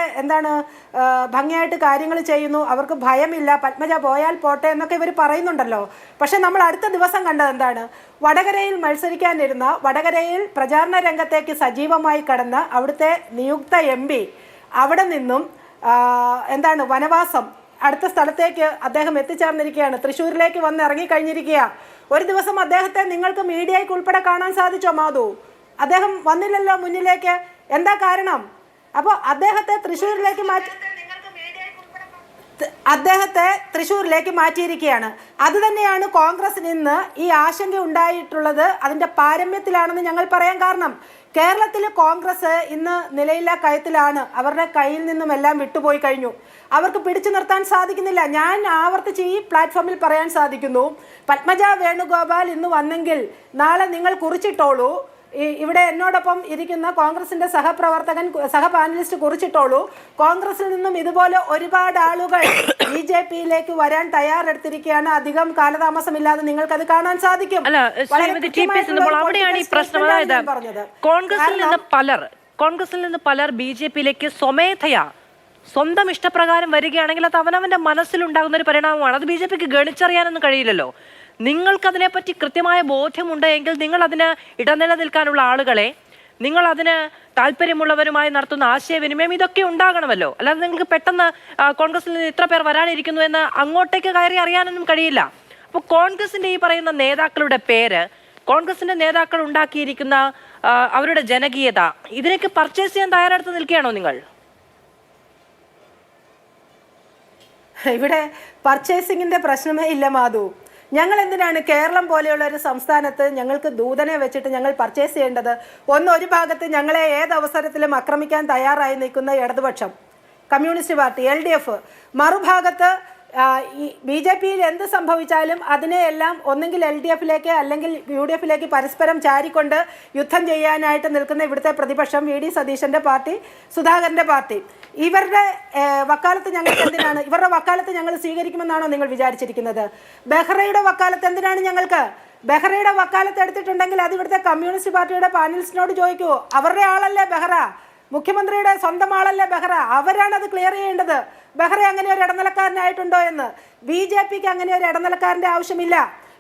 ഭംഗിയായിട്ട് കാര്യങ്ങൾ ചെയ്യുന്നു, അവർക്ക് ഭയമില്ല, പത്മജ പോയാൽ പോട്ടെ എന്നൊക്കെ ഇവർ പറയുന്നുണ്ടല്ലോ. പക്ഷെ നമ്മൾ അടുത്ത ദിവസം കണ്ടത് എന്താണ്? വടകരയിൽ മത്സരിക്കാനിരുന്ന, വടകരയിൽ പ്രചാരണ രംഗത്തേക്ക് സജീവമായി കടന്ന അവിടുത്തെ നിയുക്ത MP അവിടെ നിന്നും വനവാസം അടുത്ത സ്ഥലത്തേക്ക് അദ്ദേഹം എത്തിച്ചേർന്നിരിക്കുകയാണ്. തൃശ്ശൂരിലേക്ക് വന്ന് ഇറങ്ങിക്കഴിഞ്ഞിരിക്കുക. ഒരു ദിവസം അദ്ദേഹത്തെ നിങ്ങൾക്ക് മീഡിയയ്ക്ക് ഉൾപ്പെടെ കാണാൻ സാധിച്ചോ മാധു? അദ്ദേഹം വന്നില്ലല്ലോ മുന്നിലേക്ക്. എന്താ കാരണം? അപ്പോൾ അദ്ദേഹത്തെ തൃശ്ശൂരിലേക്ക് മാറ്റിയിരിക്കുകയാണ്. അത് തന്നെയാണ് കോൺഗ്രസിന് ഇന്ന് ഈ ആശങ്ക ഉണ്ടായിട്ടുള്ളത്. അതിൻ്റെ പാരമ്യത്തിലാണെന്ന് ഞങ്ങൾ പറയാൻ കാരണം, കേരളത്തിൽ കോൺഗ്രസ് ഇന്ന് നിലയില്ലാ കയത്തിലാണ്. അവരുടെ കയ്യിൽ നിന്നും എല്ലാം വിട്ടുപോയി കഴിഞ്ഞു. അവർക്ക് പിടിച്ചു നിർത്താൻ സാധിക്കുന്നില്ല. ഞാൻ ആവർത്തിച്ച് ഈ പ്ലാറ്റ്ഫോമിൽ പറയാൻ സാധിക്കുന്നു, പത്മജ വേണുഗോപാൽ ഇന്ന് വന്നെങ്കിൽ നാളെ നിങ്ങൾ കുറിച്ചിട്ടോളൂ, ഇവിടെ എന്നോടൊപ്പം ഇരിക്കുന്ന കോൺഗ്രസിന്റെ സഹപാനലിസ്റ്റ് കുറിച്ചിട്ടോളൂ, കോൺഗ്രസിൽ നിന്നും ഇതുപോലെ ഒരുപാട് ആളുകൾ BJP-യിലേക്ക് വരാൻ തയ്യാറെടുത്തിരിക്കുകയാണ്. അധികം കാലതാമസമില്ലാതെ നിങ്ങൾക്കത് കാണാൻ സാധിക്കും. അവിടെയാണ് ഈ പ്രശ്നം. അതായത് കോൺഗ്രസിൽ നിന്ന് പലർ BJP-യിലേക്ക് സ്വമേധയാ സ്വന്തം ഇഷ്ടപ്രകാരം വരികയാണെങ്കിൽ അത് അവനവന്റെ മനസ്സിലുണ്ടാകുന്ന ഒരു പരിണാമമാണ്. അത് BJP-ക്ക് ഗണിച്ചറിയാനൊന്നും കഴിയില്ലല്ലോ. നിങ്ങൾക്കതിനെപ്പറ്റി കൃത്യമായ ബോധ്യമുണ്ടെങ്കിൽ നിങ്ങൾ അതിന് ഇടനില നിൽക്കാനുള്ള ആളുകളെ, നിങ്ങൾ അതിന് താല്പര്യമുള്ളവരുമായി നടത്തുന്ന ആശയവിനിമയം ഇതൊക്കെ ഉണ്ടാകണമല്ലോ. അല്ലാതെ നിങ്ങൾക്ക് പെട്ടെന്ന് കോൺഗ്രസിൽ നിന്ന് ഇത്ര പേർ വരാനിരിക്കുന്നു എന്ന് അങ്ങോട്ടേക്ക് കയറി അറിയാനൊന്നും കഴിയില്ല. അപ്പോൾ കോൺഗ്രസിന്റെ ഈ പറയുന്ന നേതാക്കളുടെ പേര്, കോൺഗ്രസിന്റെ നേതാക്കൾ ഉണ്ടാക്കിയിരിക്കുന്ന അവരുടെ ജനകീയത, ഇതിനൊക്കെ പർച്ചേസ് ചെയ്യാൻ തയ്യാറെടുത്ത് നിൽക്കുകയാണോ നിങ്ങൾ? ഇവിടെ പർച്ചേസിങ്ങിന്റെ പ്രശ്നമേ ഇല്ല മാധു. ഞങ്ങൾ എന്തിനാണ് കേരളം പോലെയുള്ള ഒരു സംസ്ഥാനത്ത് ഞങ്ങൾക്ക് ദൂതനെ വെച്ചിട്ട് ഞങ്ങൾ പർച്ചേസ് ചെയ്യേണ്ടത്? ഒരു ഭാഗത്ത് ഞങ്ങളെ ഏതവസരത്തിലും ആക്രമിക്കാൻ തയ്യാറായി നിൽക്കുന്ന ഇടതുപക്ഷം, കമ്മ്യൂണിസ്റ്റ് പാർട്ടി, LDF, മറുഭാഗത്ത് ഈ BJP-യിൽ എന്ത് സംഭവിച്ചാലും അതിനെയെല്ലാം ഒന്നെങ്കിൽ LDF-ലേക്ക് അല്ലെങ്കിൽ UDF-ലേക്ക് പരസ്പരം ചാരിക്കൊണ്ട് യുദ്ധം ചെയ്യാനായിട്ട് നിൽക്കുന്ന ഇവിടുത്തെ പ്രതിപക്ഷം, VD സതീശന്റെ പാർട്ടി, സുധാകരന്റെ പാർട്ടി. ഇവരുടെ വക്കാലത്ത് ഞങ്ങൾക്ക് എന്തിനാണ്? ഇവരുടെ വക്കാലത്ത് ഞങ്ങൾ സ്വീകരിക്കുമെന്നാണോ നിങ്ങൾ വിചാരിച്ചിരിക്കുന്നത്? ബെഹ്റയുടെ വക്കാലത്ത് എന്തിനാണ് ഞങ്ങൾക്ക്? ബെഹ്റയുടെ വക്കാലത്ത് എടുത്തിട്ടുണ്ടെങ്കിൽ അത് ഇവിടുത്തെ കമ്മ്യൂണിസ്റ്റ് പാർട്ടിയുടെ പാനലിസ്റ്റിനോട് ചോദിക്കൂ. അവരുടെ ആളല്ലേ ബെഹ്റ? മുഖ്യമന്ത്രിയുടെ സ്വന്തം ആളല്ലേ ബെഹ്റ? അവരാണ് അത് ക്ലിയർ ചെയ്യേണ്ടത്. ബെഹ്റ അങ്ങനെ ഒരു ഇടനിലക്കാരനായിട്ടുണ്ടോ എന്ന്. BJP-ക്ക് അങ്ങനെ ഒരു ഇടനിലക്കാരന്റെ ആവശ്യമില്ല.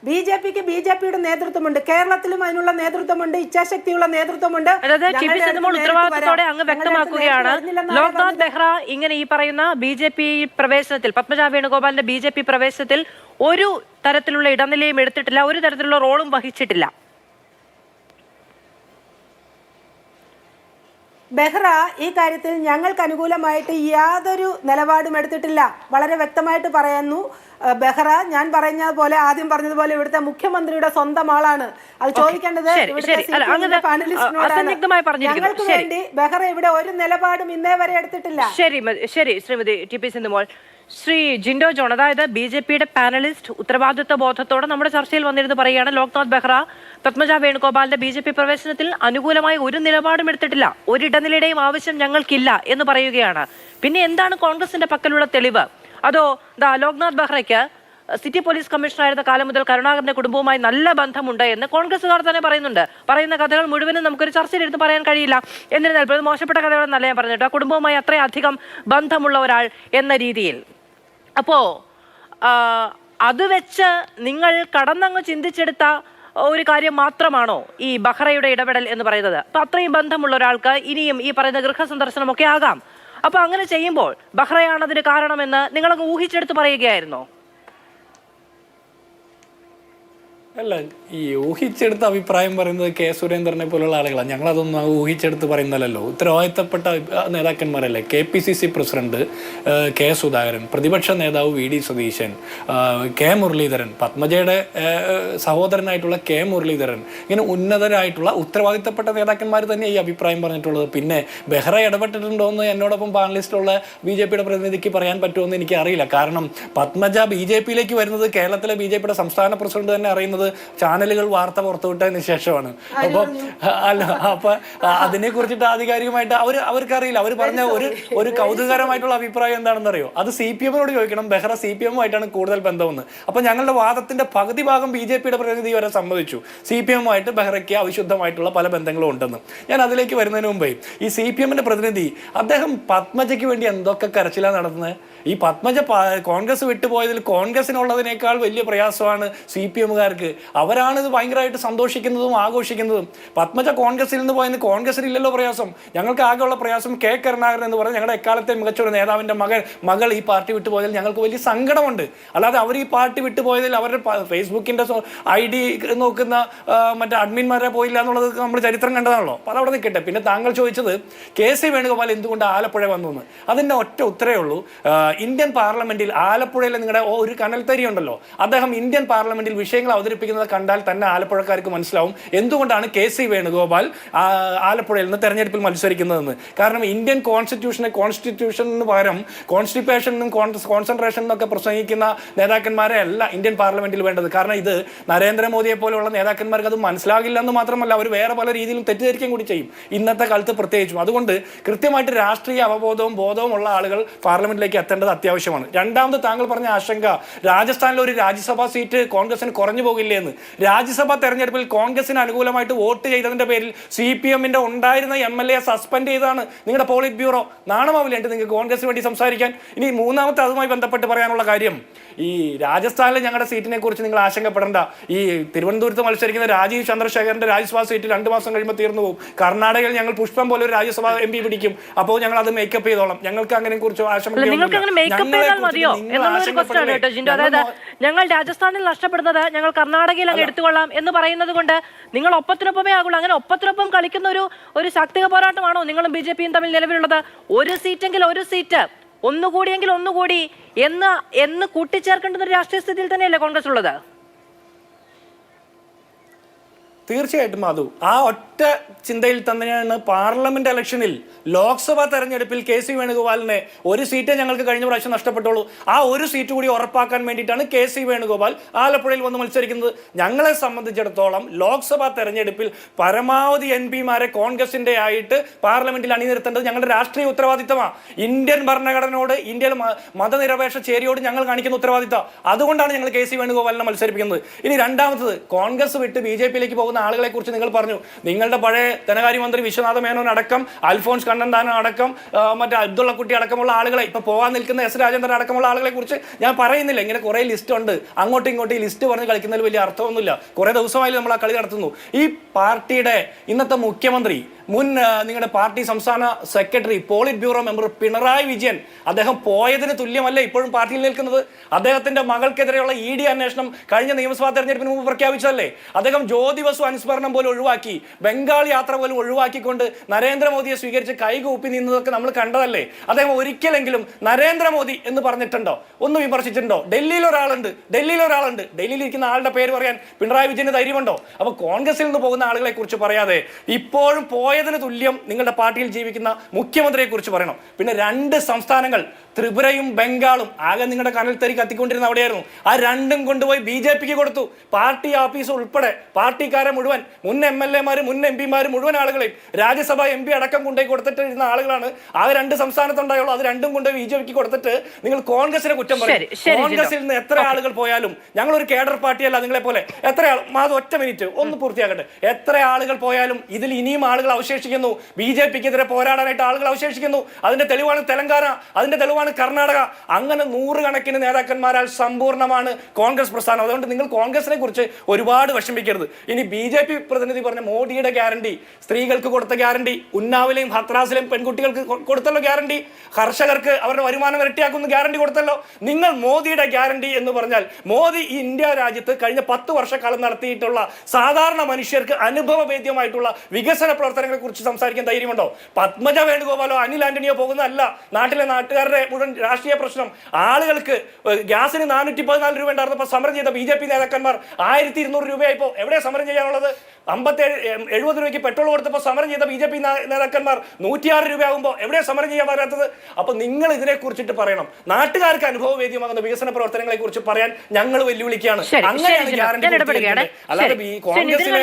BJP-യുടെ നേതൃത്വമുണ്ട്, കേരളത്തിലും അതിനുള്ള നേതൃത്വമുണ്ട്, ഇച്ഛാശക്തിയുള്ള നേതൃത്വമുണ്ട്. ഉത്തരവാദിത്തത്തോടെ അങ്ങ് വ്യക്തമാക്കുകയാണ് ലോക്നാഥ് ബെഹ്റ ഇങ്ങനെ ഈ പറയുന്ന BJP പ്രവേശനത്തിൽ, പത്മജ വേണുഗോപാലിന്റെ BJP പ്രവേശനത്തിൽ ഒരു തരത്തിലുള്ള ഇടനിലയും എടുത്തിട്ടില്ല, ഒരു തരത്തിലുള്ള റോളും വഹിച്ചിട്ടില്ല. ബെഹ്റ ഈ കാര്യത്തിൽ ഞങ്ങൾക്ക് അനുകൂലമായിട്ട് യാതൊരു നിലപാടും എടുത്തിട്ടില്ല. വളരെ വ്യക്തമായിട്ട് പറയുന്നു ബെഹ്റ. ഞാൻ പറഞ്ഞതുപോലെ, ആദ്യം പറഞ്ഞതുപോലെ ഇവിടുത്തെ മുഖ്യമന്ത്രിയുടെ സ്വന്തം ആളാണ്. അത് ചോദിക്കേണ്ടത് ഞങ്ങൾക്ക് വേണ്ടി ബെഹ്റ ഇവിടെ ഒരു നിലപാടും ഇന്നേ വരെ എടുത്തിട്ടില്ല. ശരി ശ്രീമതി TP സിന്ധുമോൾ. ശ്രീ ജിൻഡോ ജോൺ, അതായത് BJP-യുടെ പാനലിസ്റ്റ് ഉത്തരവാദിത്വ ബോധത്തോടെ നമ്മുടെ ചർച്ചയിൽ വന്നിരുന്ന് പറയുകയാണ്, ലോക്നാഥ് ബെഹ്റ പത്മജ വേണുഗോപാലിന്റെ BJP പ്രവേശനത്തിൽ അനുകൂലമായി ഒരു നിലപാടും എടുത്തിട്ടില്ല, ഒരിടനിലയുടെയും ആവശ്യം ഞങ്ങൾക്കില്ല എന്ന് പറയുകയാണ്. പിന്നെ എന്താണ് കോൺഗ്രസിന്റെ പക്കലുള്ള തെളിവ്? അതോ ലോക്നാഥ് ബെഹ്റയ്ക്ക് സിറ്റി പോലീസ് കമ്മീഷണറായിരുന്ന കാലം മുതൽ കരുണാകരന്റെ കുടുംബവുമായി നല്ല ബന്ധമുണ്ട് എന്ന് കോൺഗ്രസുകാർ തന്നെ പറയുന്നുണ്ട്. പറയുന്ന കഥകൾ മുഴുവനും നമുക്കൊരു ചർച്ചയിലെടുത്ത് പറയാൻ കഴിയില്ല. എന്നിരുന്നാൽ മോശപ്പെട്ട കഥകളെന്നല്ല ഞാൻ പറഞ്ഞിട്ട്, ആ കുടുംബവുമായി അത്രയധികം ബന്ധമുള്ള ഒരാൾ എന്ന രീതിയിൽ. അപ്പോ അത് വെച്ച് നിങ്ങൾ കടന്നങ്ങ് ചിന്തിച്ചെടുത്ത ഒരു കാര്യം മാത്രമാണോ ഈ ബെഹ്റയുടെ ഇടപെടൽ എന്ന് പറയുന്നത്? അപ്പൊ അത്രയും ബന്ധമുള്ള ഒരാൾക്ക് ഇനിയും ഈ പറയുന്ന ഗൃഹസന്ദർശനമൊക്കെ ആകാം. അപ്പൊ അങ്ങനെ ചെയ്യുമ്പോൾ ബെഹ്റയാണ് അതിന് കാരണമെന്ന് നിങ്ങളങ്ങ് ഊഹിച്ചെടുത്ത് പറയുകയായിരുന്നോ? അല്ല, ഈ ഊഹിച്ചെടുത്ത അഭിപ്രായം പറയുന്നത് K. സുരേന്ദ്രനെ പോലുള്ള ആളുകളാണ്. ഞങ്ങളതൊന്നും ഊഹിച്ചെടുത്ത് പറയുന്നതല്ലോ. ഉത്തരവാദിത്തപ്പെട്ട നേതാക്കന്മാരല്ലേ. KPCC president K. സുധാകരൻ, പ്രതിപക്ഷ നേതാവ് VD Satheesan, K. Muraleedharan, പത്മജയുടെ സഹോദരനായിട്ടുള്ള K. Muraleedharan, ഇങ്ങനെ ഉന്നതരായിട്ടുള്ള ഉത്തരവാദിത്തപ്പെട്ട നേതാക്കന്മാർ തന്നെ ഈ അഭിപ്രായം പറഞ്ഞിട്ടുള്ളത്. പിന്നെ ബെഹ്റ ഇടപെട്ടിട്ടുണ്ടോ എന്ന് എന്നോടൊപ്പം പാനലിസ്റ്റുള്ള BJP-യുടെ പ്രതിനിധിക്ക് പറയാൻ പറ്റുമെന്ന് എനിക്ക് അറിയില്ല. കാരണം പത്മജ BJP-യിലേക്ക് വരുന്നത് കേരളത്തിലെ BJP-യുടെ സംസ്ഥാന പ്രസിഡന്റ് തന്നെ അറിയുന്നത് ചാനലുകൾ വാർത്ത പുറത്തുവിട്ടതിന് ശേഷമാണ്. അപ്പൊ അതിനെ കുറിച്ചിട്ട് ആധികാരികമായിട്ട് അവർക്കറിയില്ല. അവർ പറഞ്ഞ ഒരു കൗതുകകരമായിട്ടുള്ള അഭിപ്രായം എന്താണെന്ന് അറിയോ? അത് CPM-നോട് ചോദിക്കണം. ബെഹ്റ CPM-ആയിട്ടാണ് കൂടുതൽ ബന്ധമെന്ന്. അപ്പൊ ഞങ്ങളുടെ വാദത്തിന്റെ പകുതി ഭാഗം BJP-യുടെ പ്രതിനിധി വരെ സമ്മതിച്ചു CPM-ആയിട്ട് ബെഹ്റയ്ക്ക് അവിശുദ്ധമായിട്ടുള്ള പല ബന്ധങ്ങളും ഉണ്ടെന്ന്. ഞാൻ അതിലേക്ക് വരുന്നതിന് മുമ്പേ ഈ CPM-ന്റെ പ്രതിനിധി അദ്ദേഹം പത്മജയ്ക്ക് വേണ്ടി എന്തൊക്കെ കരച്ചിലാണ് നടത്തുന്നത്. ഈ പത്മജ കോൺഗ്രസ് വിട്ടുപോയതിൽ കോൺഗ്രസിനുള്ളതിനേക്കാൾ വലിയ പ്രയാസമാണ് CPM-കാർക്ക്. അവരാണ് ഇത് ഭയങ്കരമായിട്ട് സന്തോഷിക്കുന്നതും ആഘോഷിക്കുന്നതും. പത്മജ കോൺഗ്രസിൽ നിന്ന് പോയെന്ന് കോൺഗ്രസിനില്ലല്ലോ പ്രയാസം. ഞങ്ങൾക്ക് ആകെയുള്ള പ്രയാസം കെ കരുണാകരൻ എന്ന് പറഞ്ഞാൽ ഞങ്ങളുടെ എക്കാലത്തെ മികച്ച ഒരു നേതാവിൻ്റെ മകൾ ഈ പാർട്ടി വിട്ടുപോയതിൽ ഞങ്ങൾക്ക് വലിയ സങ്കടമുണ്ട്. അല്ലാതെ അവർ ഈ പാർട്ടി വിട്ടുപോയതിൽ അവരുടെ ഫേസ്ബുക്കിൻ്റെ ID നോക്കുന്ന മറ്റേ അഡ്മിന്മാരെ പോയില്ല എന്നുള്ളത് നമ്മൾ ചരിത്രം കണ്ടതാണല്ലോ. അപ്പോൾ അതവിടെ നിൽക്കട്ടെ. പിന്നെ താങ്കൾ ചോദിച്ചത് KC വേണുഗോപാൽ എന്തുകൊണ്ട് ആലപ്പുഴ വന്നു എന്ന്. അതിൻ്റെ ഒറ്റ ഉത്തരേ ഉള്ളൂ. ഇന്ത്യൻ പാർലമെന്റിൽ ആലപ്പുഴയിൽ നിങ്ങളുടെ ഒരു കനൽത്തരി ഉണ്ടല്ലോ, അദ്ദേഹം ഇന്ത്യൻ പാർലമെന്റിൽ വിഷയങ്ങൾ അവതരിപ്പിക്കുന്നത് കണ്ടാൽ തന്നെ ആലപ്പുഴക്കാർക്ക് മനസ്സിലാവും എന്തുകൊണ്ടാണ് KC വേണുഗോപാൽ ആലപ്പുഴയിൽ നിന്ന് തെരഞ്ഞെടുപ്പിൽ മത്സരിക്കുന്നതെന്ന്. കാരണം ഇന്ത്യൻ കോൺസ്റ്റിറ്റ്യൂഷന് പകരം കോൺസ്റ്റിപ്പേഷനും കോൺസെൻട്രേഷൻ എന്നൊക്കെ പ്രസംഗിക്കുന്ന നേതാക്കന്മാരെ അല്ല ഇന്ത്യൻ പാർലമെന്റിൽ വേണ്ടത്. കാരണം ഇത് നരേന്ദ്രമോദിയെ പോലെയുള്ള നേതാക്കന്മാർക്ക് അത് മനസ്സിലാകില്ല എന്ന് മാത്രമല്ല, അവർ വേറെ പല രീതിയിലും തെറ്റിദ്ധരിക്കുകയും കൂടി ചെയ്യും, ഇന്നത്തെ കാലത്ത് പ്രത്യേകിച്ചും. അതുകൊണ്ട് കൃത്യമായിട്ട് രാഷ്ട്രീയ അവബോധവും ബോധവും ഉള്ള ആളുകൾ പാർലമെന്റിലേക്ക് എത്തേണ്ടത് അത്യാവശ്യമാണ്. രണ്ടാമത് താങ്കൾ പറഞ്ഞ ആശങ്ക, രാജസ്ഥാനിലെ ഒരു രാജ്യസഭാ സീറ്റ് കോൺഗ്രസിന് കുറഞ്ഞു പോകില്ലേ എന്ന്. രാജ്യസഭാ തെരഞ്ഞെടുപ്പിൽ കോൺഗ്രസിന് അനുകൂലമായി വോട്ട് ചെയ്തതിന്റെ പേരിൽ CPM-ന്റെ ഉണ്ടായിരുന്ന MLA സസ്പെൻഡ് ചെയ്താണ് നിങ്ങളുടെ പോളിറ്റ് ബ്യൂറോ. നാണമാവില്ലേണ്ട് നിങ്ങൾക്ക് കോൺഗ്രസിന് വേണ്ടി സംസാരിക്കാൻ? ഇനി മൂന്നാമത്തെ അതുമായി ബന്ധപ്പെട്ട് പറയാനുള്ള കാര്യം, ഈ രാജസ്ഥാനിലെ ഞങ്ങളുടെ സീറ്റിനെ കുറിച്ച് നിങ്ങൾ ആശങ്കപ്പെടേണ്ട. ഈ തിരുവനന്തപുരത്ത് മത്സരിക്കുന്ന രാജീവ് ചന്ദ്രശേഖരന്റെ രാജ്യസഭാ സീറ്റ് 2 മാസം കഴിയുമ്പോൾ തീർന്നു പോകും. കർണാടകയിൽ ഞങ്ങൾ പുഷ്പം പോലെ ഒരു രാജ്യസഭാ MP പിടിക്കും. അപ്പോൾ ഞങ്ങൾ അത് മേക്കപ്പ് ചെയ്തോളാം. ഞങ്ങൾക്ക് അങ്ങനെ കുറിച്ച് അതായത് ഞങ്ങൾ രാജസ്ഥാനിൽ നഷ്ടപ്പെടുന്നത് ഞങ്ങൾ കർണാടകയിൽ അങ്ങ് എടുത്തുകൊള്ളാം എന്ന് പറയുന്നത് കൊണ്ട് നിങ്ങൾ ഒപ്പത്തിനൊപ്പമേ ആകുള്ളൂ. അങ്ങനെ ഒപ്പത്തിനൊപ്പം കളിക്കുന്ന ഒരു ശാക്തിക പോരാട്ടമാണോ നിങ്ങളും BJP-യും തമ്മിൽ നിലവിലുള്ളത്? ഒരു സീറ്റെങ്കിൽ ഒരു സീറ്റ്, ഒന്നുകൂടിയെങ്കിൽ ഒന്നുകൂടി എന്ന് കൂട്ടിച്ചേർക്കേണ്ടുന്ന ഒരു രാഷ്ട്രീയ സ്ഥിതിയിൽ തന്നെയല്ലേ കോൺഗ്രസ് ഉള്ളത്? തീർച്ചയായിട്ടും മാധു, ആ ഒറ്റ ചിന്തയിൽ തന്നെയാണ് പാർലമെന്റ് ഇലക്ഷനിൽ ലോക്സഭാ തെരഞ്ഞെടുപ്പിൽ KC വേണുഗോപാലിനെ ഒരു സീറ്റേ ഞങ്ങൾക്ക് കഴിഞ്ഞ പ്രാവശ്യം നഷ്ടപ്പെട്ടുള്ളൂ. ആ ഒരു സീറ്റ് കൂടി ഉറപ്പാക്കാൻ വേണ്ടിയിട്ടാണ് KC വേണുഗോപാൽ ആലപ്പുഴയിൽ വന്ന് മത്സരിക്കുന്നത്. ഞങ്ങളെ സംബന്ധിച്ചിടത്തോളം ലോക്സഭാ തെരഞ്ഞെടുപ്പിൽ പരമാവധി MP-മാരെ കോൺഗ്രസിന്റെ ആയിട്ട് പാർലമെന്റിൽ അണിനിരത്തേണ്ടത് ഞങ്ങളുടെ രാഷ്ട്രീയ ഉത്തരവാദിത്തമാണ്. ഇന്ത്യൻ ഭരണഘടനയോട്, ഇന്ത്യയിൽ മതനിരപേക്ഷ ചേരിയോട് ഞങ്ങൾ കാണിക്കുന്ന ഉത്തരവാദിത്തം. അതുകൊണ്ടാണ് ഞങ്ങൾ KC വേണുഗോപാലിനെ മത്സരിപ്പിക്കുന്നത്. ഇനി രണ്ടാമത്തത്, കോൺഗ്രസ് വിട്ട് BJP-യിലേക്ക് പോകുന്ന ആളുകളെ കുറിച്ച് നിങ്ങൾ പറഞ്ഞു. നിങ്ങളുടെ പഴയ ധനകാര്യമന്ത്രി വിശ്വനാഥ മേനോൻ അടക്കം, അൽഫോൺസ് കണ്ണന്താനം അടക്കം, മറ്റേ അബ്ദുള്ള കുട്ടി അടക്കമുള്ള ആളുകളെ, ഇപ്പൊ പോകാൻ നിൽക്കുന്ന S രാജേന്ദ്രൻ അടക്കമുള്ള ആളുകളെ കുറിച്ച് ഞാൻ പറയുന്നില്ല. ഇങ്ങനെ കുറെ ലിസ്റ്റ് ഉണ്ട്. അങ്ങോട്ടും ഇങ്ങോട്ടും ഈ ലിസ്റ്റ് പറഞ്ഞ് കളിക്കുന്നതിൽ വലിയ അർത്ഥമൊന്നുമില്ല. കുറെ ദിവസമായി നമ്മൾ ആ കളി നടത്തുന്നു. ഈ പാർട്ടിയുടെ ഇന്നത്തെ മുഖ്യമന്ത്രി, മുൻ നിങ്ങളുടെ പാർട്ടി സംസ്ഥാന secretary, polit bureau member Pinarayi Vijayan, അദ്ദേഹം പോയതിന് തുല്യമല്ല ഇപ്പോഴും പാർട്ടിയിൽ നിൽക്കുന്നത്. അദ്ദേഹത്തിന്റെ മകൾക്കെതിരെയുള്ള ED അന്വേഷണം കഴിഞ്ഞ നിയമസഭാ തെരഞ്ഞെടുപ്പിന് മുമ്പ് പ്രഖ്യാപിച്ചതല്ലേ? അദ്ദേഹം ജ്യോതി ബസു അനുസ്മരണം പോലും ഒഴിവാക്കി, ബംഗാൾ യാത്ര പോലും ഒഴിവാക്കിക്കൊണ്ട് നരേന്ദ്രമോദിയെ സ്വീകരിച്ച് കൈകൂപ്പി നിന്നതൊക്കെ നമ്മൾ കണ്ടതല്ലേ? അദ്ദേഹം ഒരിക്കലെങ്കിലും നരേന്ദ്രമോദി എന്ന് പറഞ്ഞിട്ടുണ്ടോ? ഒന്ന് വിമർശിച്ചിട്ടുണ്ടോ? ഡൽഹിയിൽ ഒരാളുണ്ട്, ഡൽഹിയിൽ ഇരിക്കുന്ന ആളുടെ പേര് പറയാൻ പിണറായി വിജയന് ധൈര്യമുണ്ടോ? അപ്പൊ കോൺഗ്രസിൽ നിന്ന് പോകുന്ന ആളുകളെ കുറിച്ച് പറയാതെ ഇപ്പോഴും പോയതിന് തുല്യം നിങ്ങളുടെ പാർട്ടിയിൽ ജീവിക്കുന്ന മുഖ്യമന്ത്രിയെ കുറിച്ച് പറയണം. പിന്നെ 2 സംസ്ഥാനങ്ങൾ, ത്രിപുരയും ബംഗാളും, ആകെ നിങ്ങളുടെ കനൽത്തരി കത്തിക്കൊണ്ടിരുന്ന അവിടെയായിരുന്നു. ആ രണ്ടും കൊണ്ടുപോയി BJP-ക്ക് കൊടുത്തു. പാർട്ടി ഓഫീസ് ഉൾപ്പെടെ പാർട്ടിക്കാരെ മുഴുവൻ, മുൻ MLA-മാരും മുൻ MP-മാരും മുഴുവൻ ആളുകളെയും, രാജ്യസഭ MP അടക്കം കൊണ്ടുപോയി കൊടുത്തിട്ട് ഇരുന്ന ആളുകളാണ്. ആകെ 2 സംസ്ഥാനത്തുണ്ടായുള്ളൂ. അത് രണ്ടും കൊണ്ടുപോയി BJP-ക്ക് കൊടുത്തിട്ട് നിങ്ങൾ കോൺഗ്രസിനെ കുറ്റം പറയും. കോൺഗ്രസിൽ നിന്ന് എത്ര ആളുകൾ പോയാലും, ഞങ്ങളൊരു കേഡർ പാർട്ടിയല്ല നിങ്ങളെ പോലെ. എത്ര മാധു, ഒറ്റ മിനിറ്റ് ഒന്ന് പൂർത്തിയാക്കട്ടെ. എത്ര ആളുകൾ പോയാലും ഇതിൽ ഇനിയും ആളുകൾ അവശേഷിക്കുന്നു. BJP-ക്കെതിരെ പോരാടാനായിട്ട് ആളുകൾ അവശേഷിക്കുന്നു. അതിന്റെ തെളിവാണ് തെലങ്കാന, അതിന്റെ തെളിവാണ് കർണാടക. അങ്ങനെ 100 കണക്കിന് നേതാക്കന്മാരാൽ സമ്പൂർണ്ണമാണ് കോൺഗ്രസ് പ്രസ്ഥാനം. അതുകൊണ്ട് നിങ്ങൾ കോൺഗ്രസിനെ കുറിച്ച് ഒരുപാട് വിഷമിക്കരുത്. ഇനി BJP പ്രതിനിധി പറഞ്ഞ മോദിയുടെ ഗ്യാരണ്ടി, സ്ത്രീകൾക്ക് കൊടുത്ത ഗ്യാരണ്ടി, ഉന്നാവിലെയും ഹത്രാസിലെയും പെൺകുട്ടികൾക്ക് കൊടുത്തല്ലോ ഗ്യാരണ്ടി, കർഷകർക്ക് അവരുടെ വരുമാനം ഇരട്ടിയാക്കുന്ന ഗ്യാരണ്ടി കൊടുത്തല്ലോ. നിങ്ങൾ മോദിയുടെ ഗ്യാരണ്ടി എന്ന് പറഞ്ഞാൽ, മോദി ഈ ഇന്ത്യ രാജ്യത്ത് കഴിഞ്ഞ 10 വർഷക്കാലം നടത്തിയിട്ടുള്ള സാധാരണ മനുഷ്യർക്ക് അനുഭവവേദ്യമായിട്ടുള്ള വികസന പ്രവർത്തനങ്ങളെ കുറിച്ച് സംസാരിക്കാൻ ധൈര്യമുണ്ടോ? പത്മജ വേണുഗോപാലോ അനിൽ ആന്റണിയോ പോകുന്നതല്ല നാട്ടിലെ നാട്ടുകാരുടെ മുഴുവൻ രാഷ്ട്രീയ പ്രശ്നം. ആളുകൾക്ക് ഗ്യാസിന് 414 രൂപ ഉണ്ടായിരുന്നപ്പോൾ സമരം ചെയ്ത BJP നേതാക്കന്മാർ 1200 രൂപയായിപ്പോൾ എവിടെ സമരം ചെയ്യാനുള്ളത്? 57-70 രൂപയ്ക്ക് പെട്രോൾ കൊടുത്തപ്പോൾ സമരം ചെയ്ത BJP നേതാക്കന്മാർ 106 രൂപയാകുമ്പോൾ എവിടെ സമരം ചെയ്യാൻ വരാത്തത്? അപ്പൊ നിങ്ങൾ ഇതിനെ കുറിച്ചിട്ട് പറയണം. നാട്ടുകാർക്ക് അനുഭവവേദ്യമാകുന്ന വികസന പ്രവർത്തനങ്ങളെ കുറിച്ച് പറയാൻ ഞങ്ങൾ വെല്ലുവിളിക്കുകയാണ്. അങ്ങനെയാണ് ഗ്യാരണ്ടി. അല്ലാതെ കോൺഗ്രസിലെ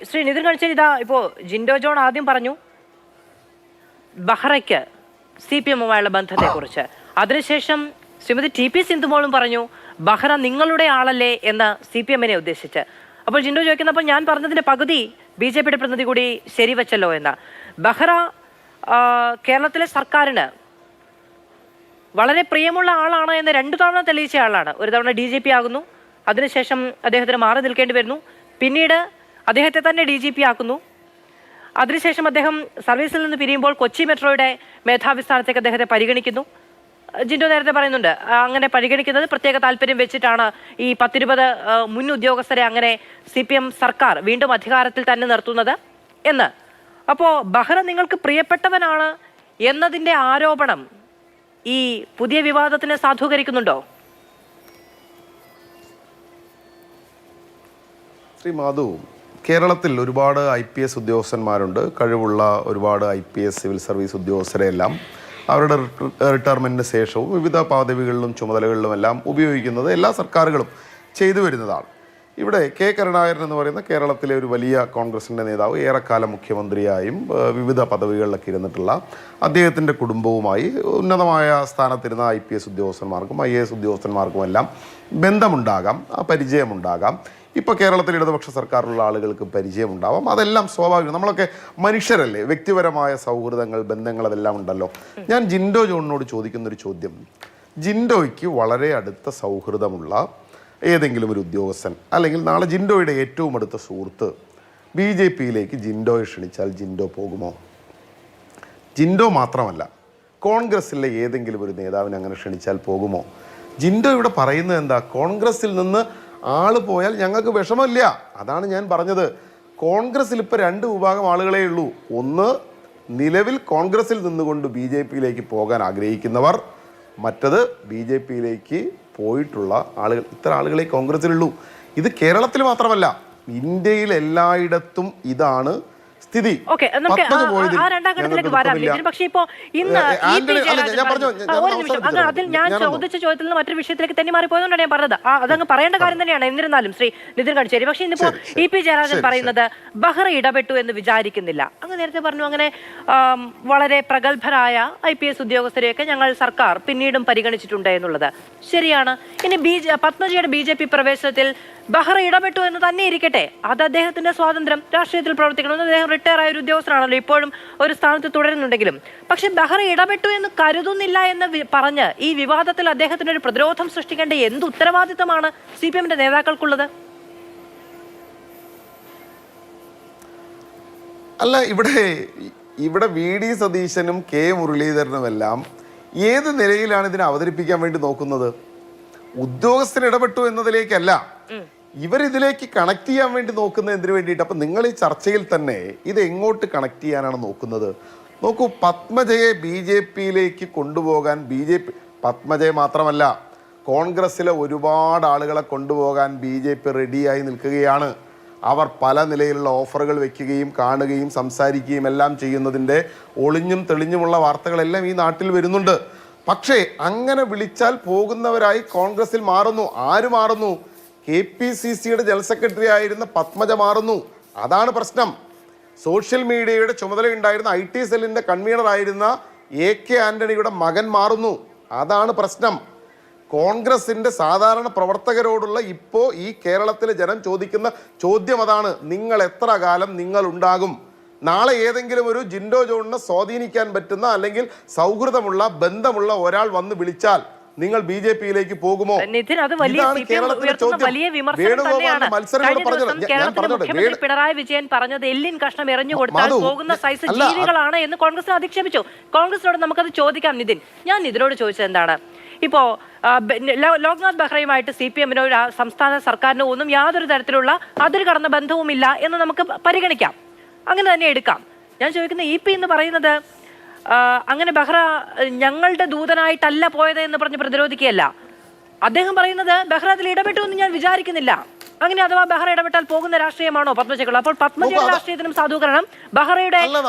ശ്രീ നിതിൻ ഗഡ്കരി, ഇപ്പോ ജിൻഡോ ജോൺ ആദ്യം പറഞ്ഞു ബഹ്റയ്ക്ക് CPM-ഉമായുള്ള ബന്ധത്തെക്കുറിച്ച്. അതിനുശേഷം ശ്രീമതി TP സിന്ധുമോളും പറഞ്ഞു ബഹ്റ നിങ്ങളുടെ ആളല്ലേ എന്ന് CPM-നെ ഉദ്ദേശിച്ച്. അപ്പോൾ ജിൻഡോ ചോദിക്കുന്നപ്പോൾ ഞാൻ പറഞ്ഞതിന്റെ പകുതി BJP-യുടെ പ്രതിനിധി കൂടി ശരിവച്ചല്ലോ എന്ന്. ബഹ്റ കേരളത്തിലെ സർക്കാരിന് വളരെ പ്രിയമുള്ള ആളാണ് എന്ന് 2 തവണ തെളിയിച്ച ആളാണ്. ഒരു തവണ DGP ആകുന്നു, അതിനുശേഷം അദ്ദേഹത്തിന് മാറി നിൽക്കേണ്ടി വരുന്നു, പിന്നീട് അദ്ദേഹത്തെ തന്നെ DGP ആക്കുന്നു. അതിനുശേഷം അദ്ദേഹം സർവീസിൽ നിന്ന് പിരിയുമ്പോൾ കൊച്ചി മെട്രോയുടെ മേധാവി സ്ഥാനത്തേക്ക് അദ്ദേഹത്തെ പരിഗണിക്കുന്നു. ജിൻഡോ നേരത്തെ പറയുന്നുണ്ട്, അങ്ങനെ പരിഗണിക്കുന്നത് പ്രത്യേക താല്പര്യം വെച്ചിട്ടാണ് ഈ 10-20 മുൻ ഉദ്യോഗസ്ഥരെ അങ്ങനെ CPM സർക്കാർ വീണ്ടും അധികാരത്തിൽ തന്നെ നിർത്തുന്നത് എന്ന്. അപ്പോൾ ബെഹ്റ നിങ്ങൾക്ക് പ്രിയപ്പെട്ടവനാണ് എന്നതിൻ്റെ ആരോപണം ഈ പുതിയ വിവാദത്തിനെ സാധൂകരിക്കുന്നുണ്ടോ? ശ്രീ മാധു, കേരളത്തിൽ ഒരുപാട് IPS ഉദ്യോഗസ്ഥന്മാരുണ്ട്, കഴിവുള്ള ഒരുപാട് IPS സിവിൽ സർവീസ് ഉദ്യോഗസ്ഥരെല്ലാം അവരുടെ റിട്ടയർമെൻറ്റിന് ശേഷവും വിവിധ പദവികളിലും ചുമതലകളിലുമെല്ലാം ഉപയോഗിക്കുന്നത് എല്ലാ സർക്കാരുകളും ചെയ്തു വരുന്നതാണ്. ഇവിടെ K. കരുണാകരൻ എന്ന് പറയുന്ന കേരളത്തിലെ ഒരു വലിയ കോൺഗ്രസിൻ്റെ നേതാവ്, ഏറെക്കാലം മുഖ്യമന്ത്രിയായും വിവിധ പദവികളിലൊക്കെ ഇരുന്നിട്ടുള്ള അദ്ദേഹത്തിൻ്റെ കുടുംബവുമായി ഉന്നതമായ സ്ഥാനത്തിരുന്ന IPS ഉദ്യോഗസ്ഥന്മാർക്കും IAS ഉദ്യോഗസ്ഥന്മാർക്കുമെല്ലാം ബന്ധമുണ്ടാകാം, പരിചയമുണ്ടാകാം. ഇപ്പോൾ കേരളത്തിൽ ഇടതുപക്ഷ സർക്കാരിലുള്ള ആളുകൾക്ക് പരിചയമുണ്ടാവാം. അതെല്ലാം സ്വാഭാവികം. നമ്മളൊക്കെ മനുഷ്യരല്ലേ, വ്യക്തിപരമായ സൗഹൃദങ്ങൾ, ബന്ധങ്ങൾ അതെല്ലാം ഉണ്ടല്ലോ. ഞാൻ ജിൻഡോ ജോണിനോട് ചോദിക്കുന്നൊരു ചോദ്യം, ജിൻഡോയ്ക്ക് വളരെ അടുത്ത സൗഹൃദമുള്ള ഏതെങ്കിലും ഒരു ഉദ്യോഗസ്ഥൻ അല്ലെങ്കിൽ നാളെ ജിൻഡോയുടെ ഏറ്റവും അടുത്ത സുഹൃത്ത് BJPയിലേക്ക് ജിൻഡോയെ ക്ഷണിച്ചാൽ ജിൻഡോ പോകുമോ? ജിൻഡോ മാത്രമല്ല, കോൺഗ്രസിലെ ഏതെങ്കിലും ഒരു നേതാവിനെ അങ്ങനെ ക്ഷണിച്ചാൽ പോകുമോ? ജിൻഡോ ഇവിടെ പറയുന്നത് എന്താ? കോൺഗ്രസിൽ നിന്ന് ആള് പോയാൽ ഞങ്ങൾക്ക് വിഷമമില്ല. അതാണ് ഞാൻ പറഞ്ഞത്. കോൺഗ്രസിൽ ഇപ്പോൾ 2 വിഭാഗം ആളുകളേ ഉള്ളൂ. ഒന്ന്, നിലവിൽ കോൺഗ്രസിൽ നിന്നുകൊണ്ട് BJPയിലേക്ക് പോകാൻ ആഗ്രഹിക്കുന്നവർ. മറ്റത് BJPയിലേക്ക് പോയിട്ടുള്ള ആളുകൾ. ഇത്ര ആളുകളെ കോൺഗ്രസിലുള്ളൂ. ഇത് കേരളത്തിൽ മാത്രമല്ല, ഇന്ത്യയിൽ എല്ലായിടത്തും ഇതാണ് സ്ഥിതി. അതിൽ ഞാൻ ചോദിച്ച ചോദ്യത്തിൽ നിന്ന് മറ്റൊരു വിഷയത്തിലേക്ക് തന്നെ മാറിപ്പോയതുകൊണ്ടാണ് ഞാൻ പറഞ്ഞത്. അതങ്ങ് പറയേണ്ട കാര്യം തന്നെയാണ്. എന്നിരുന്നാലും ശ്രീ നിതിൻ ഗഡ്കരി, പക്ഷേ ഇന്നിപ്പോ EP ജയരാജൻ പറയുന്നത് ബെഹ്റ ഇടപെട്ടു എന്ന് വിചാരിക്കുന്നില്ല. അങ്ങ് നേരത്തെ പറഞ്ഞു അങ്ങനെ വളരെ പ്രഗത്ഭരായ IPS ഉദ്യോഗസ്ഥരെയൊക്കെ ഞങ്ങൾ സർക്കാർ പിന്നീടും പരിഗണിച്ചിട്ടുണ്ട് എന്നുള്ളത് ശരിയാണ്. ഇനി പത്മജിയുടെ BJP പ്രവേശനത്തിൽ ബെഹ്റ ഇടപെട്ടു എന്ന് തന്നെ ഇരിക്കട്ടെ, അത് അദ്ദേഹത്തിന്റെ സ്വാതന്ത്ര്യം, രാഷ്ട്രീയത്തിൽ പ്രവർത്തിക്കണമെന്ന്. അദ്ദേഹം റിട്ടയർ ആയ ഒരു ഉദ്യോഗസ്ഥനാണല്ലോ, ഇപ്പോഴും ഒരു സ്ഥാനത്ത് തുടരുന്നുണ്ടെങ്കിലും. പക്ഷെ ബെഹ്റ ഇടപെട്ടു എന്ന് കരുതുന്നില്ല എന്ന് പറഞ്ഞ് ഈ വിവാദത്തിൽ അദ്ദേഹത്തിന് ഒരു പ്രതിരോധം സൃഷ്ടിക്കേണ്ട എന്ത് ഉത്തരവാദിത്തമാണ് CPMന്റെ നേതാക്കൾക്കുള്ളത്? അല്ല, ഇവിടെ VD സതീശനും K. മുരളീധരനുമെല്ലാം ഏത് നിലയിലാണ് ഇതിനെ അവതരിപ്പിക്കാൻ വേണ്ടി നോക്കുന്നത്? ഉദ്യോഗസ്ഥൻ ഇടപെട്ടു എന്നതിലേക്കല്ല, ഇവരിതിലേക്ക് കണക്ട് ചെയ്യാൻ വേണ്ടി നോക്കുന്നത് എന്തിനു വേണ്ടിയിട്ട്? അപ്പം നിങ്ങൾ ഈ ചർച്ചയിൽ തന്നെ ഇത് എങ്ങോട്ട് കണക്ട് ചെയ്യാനാണ് നോക്കുന്നത്? നോക്കൂ, പത്മജയെ BJPയിലേക്ക് കൊണ്ടുപോകാൻ പത്മജയെ മാത്രമല്ല, കോൺഗ്രസ്സിലെ ഒരുപാട് ആളുകളെ കൊണ്ടുപോകാൻ BJP റെഡിയായി നിൽക്കുകയാണ്. അവർ പല നിലയിലുള്ള ഓഫറുകൾ വെക്കുകയും കാണുകയും സംസാരിക്കുകയും എല്ലാം ചെയ്യുന്നതിൻ്റെ ഒളിഞ്ഞും തെളിഞ്ഞുമുള്ള വാർത്തകളെല്ലാം ഈ നാട്ടിൽ വരുന്നുണ്ട്. പക്ഷേ അങ്ങനെ വിളിച്ചാൽ പോകുന്നവരായി കോൺഗ്രസിൽ മാറുന്നു. ആര് മാറുന്നു? KPCCയുടെ ജനറൽ സെക്രട്ടറി ആയിരുന്ന പത്മജ മാറുന്നു. അതാണ് പ്രശ്നം. സോഷ്യൽ മീഡിയയുടെ ചുമതലയുണ്ടായിരുന്ന IT സെല്ലിൻ്റെ കൺവീനർ ആയിരുന്ന AK ആന്റണിയുടെ മകൻ മാറുന്നു. അതാണ് പ്രശ്നം. കോൺഗ്രസിൻ്റെ സാധാരണ പ്രവർത്തകരോടുള്ള ഇപ്പോൾ ഈ കേരളത്തിലെ ജനം ചോദിക്കുന്ന ചോദ്യം അതാണ്. നിങ്ങൾ എത്ര കാലം നിങ്ങൾ ഉണ്ടാകും? നാളെ ഏതെങ്കിലും ഒരു ജിൻഡോ ജോണിനെ സ്വാധീനിക്കാൻ പറ്റുന്ന അല്ലെങ്കിൽ സൗഹൃദമുള്ള ബന്ധമുള്ള ഒരാൾ വന്ന് വിളിച്ചാൽ നിങ്ങൾ BJPയിലേക്ക് പോകുമോ? പിണറായി വിജയൻ പറഞ്ഞത് എല്ലിൻ കഷ്ണം എറിഞ്ഞു കൊടുത്താൽ പോകുന്ന സൈസ് ജീവികളാണ് എന്ന് കോൺഗ്രസിനെ അധിക്ഷേപിച്ചു. കോൺഗ്രസിനോട് നമുക്കത് ചോദിക്കാം. നിതിൻ, ഞാൻ ഇതിനോട് ചോദിച്ചത് എന്താണ്? ഇപ്പോ ലോക്നാഥ് ബെഹ്റയുമായിട്ട് CPMനോ സംസ്ഥാന സർക്കാരിനോ ഒന്നും യാതൊരു തരത്തിലുള്ള അതിര് കടന്ന ബന്ധവുമില്ല എന്ന് നമുക്ക് പരിഗണിക്കാം, അങ്ങനെ തന്നെ എടുക്കാം. ഞാൻ ചോദിക്കുന്ന EP എന്ന് പറയുന്നത് അങ്ങനെ ബെഹ്റ ഞങ്ങളുടെ ദൂതനായിട്ടല്ല പോയത് എന്ന് പറഞ്ഞ് പ്രതിരോധിക്കുകയല്ല. അദ്ദേഹം പറയുന്നത് ബെഹ്റ അതിൽ ഇടപെട്ടു എന്ന് ഞാൻ വിചാരിക്കുന്നില്ല. അങ്ങനെ അഥവാ ബെഹ്റ ഇടപെട്ടാൽ പോകുന്ന രാഷ്ട്രീയമാണോ പത്മജയ്ക്കുള്ളത്? അപ്പോൾ പത്മജയുടെ രാഷ്ട്രീയത്തിനും സാധൂകരണം, ബെഹ്റയുടെ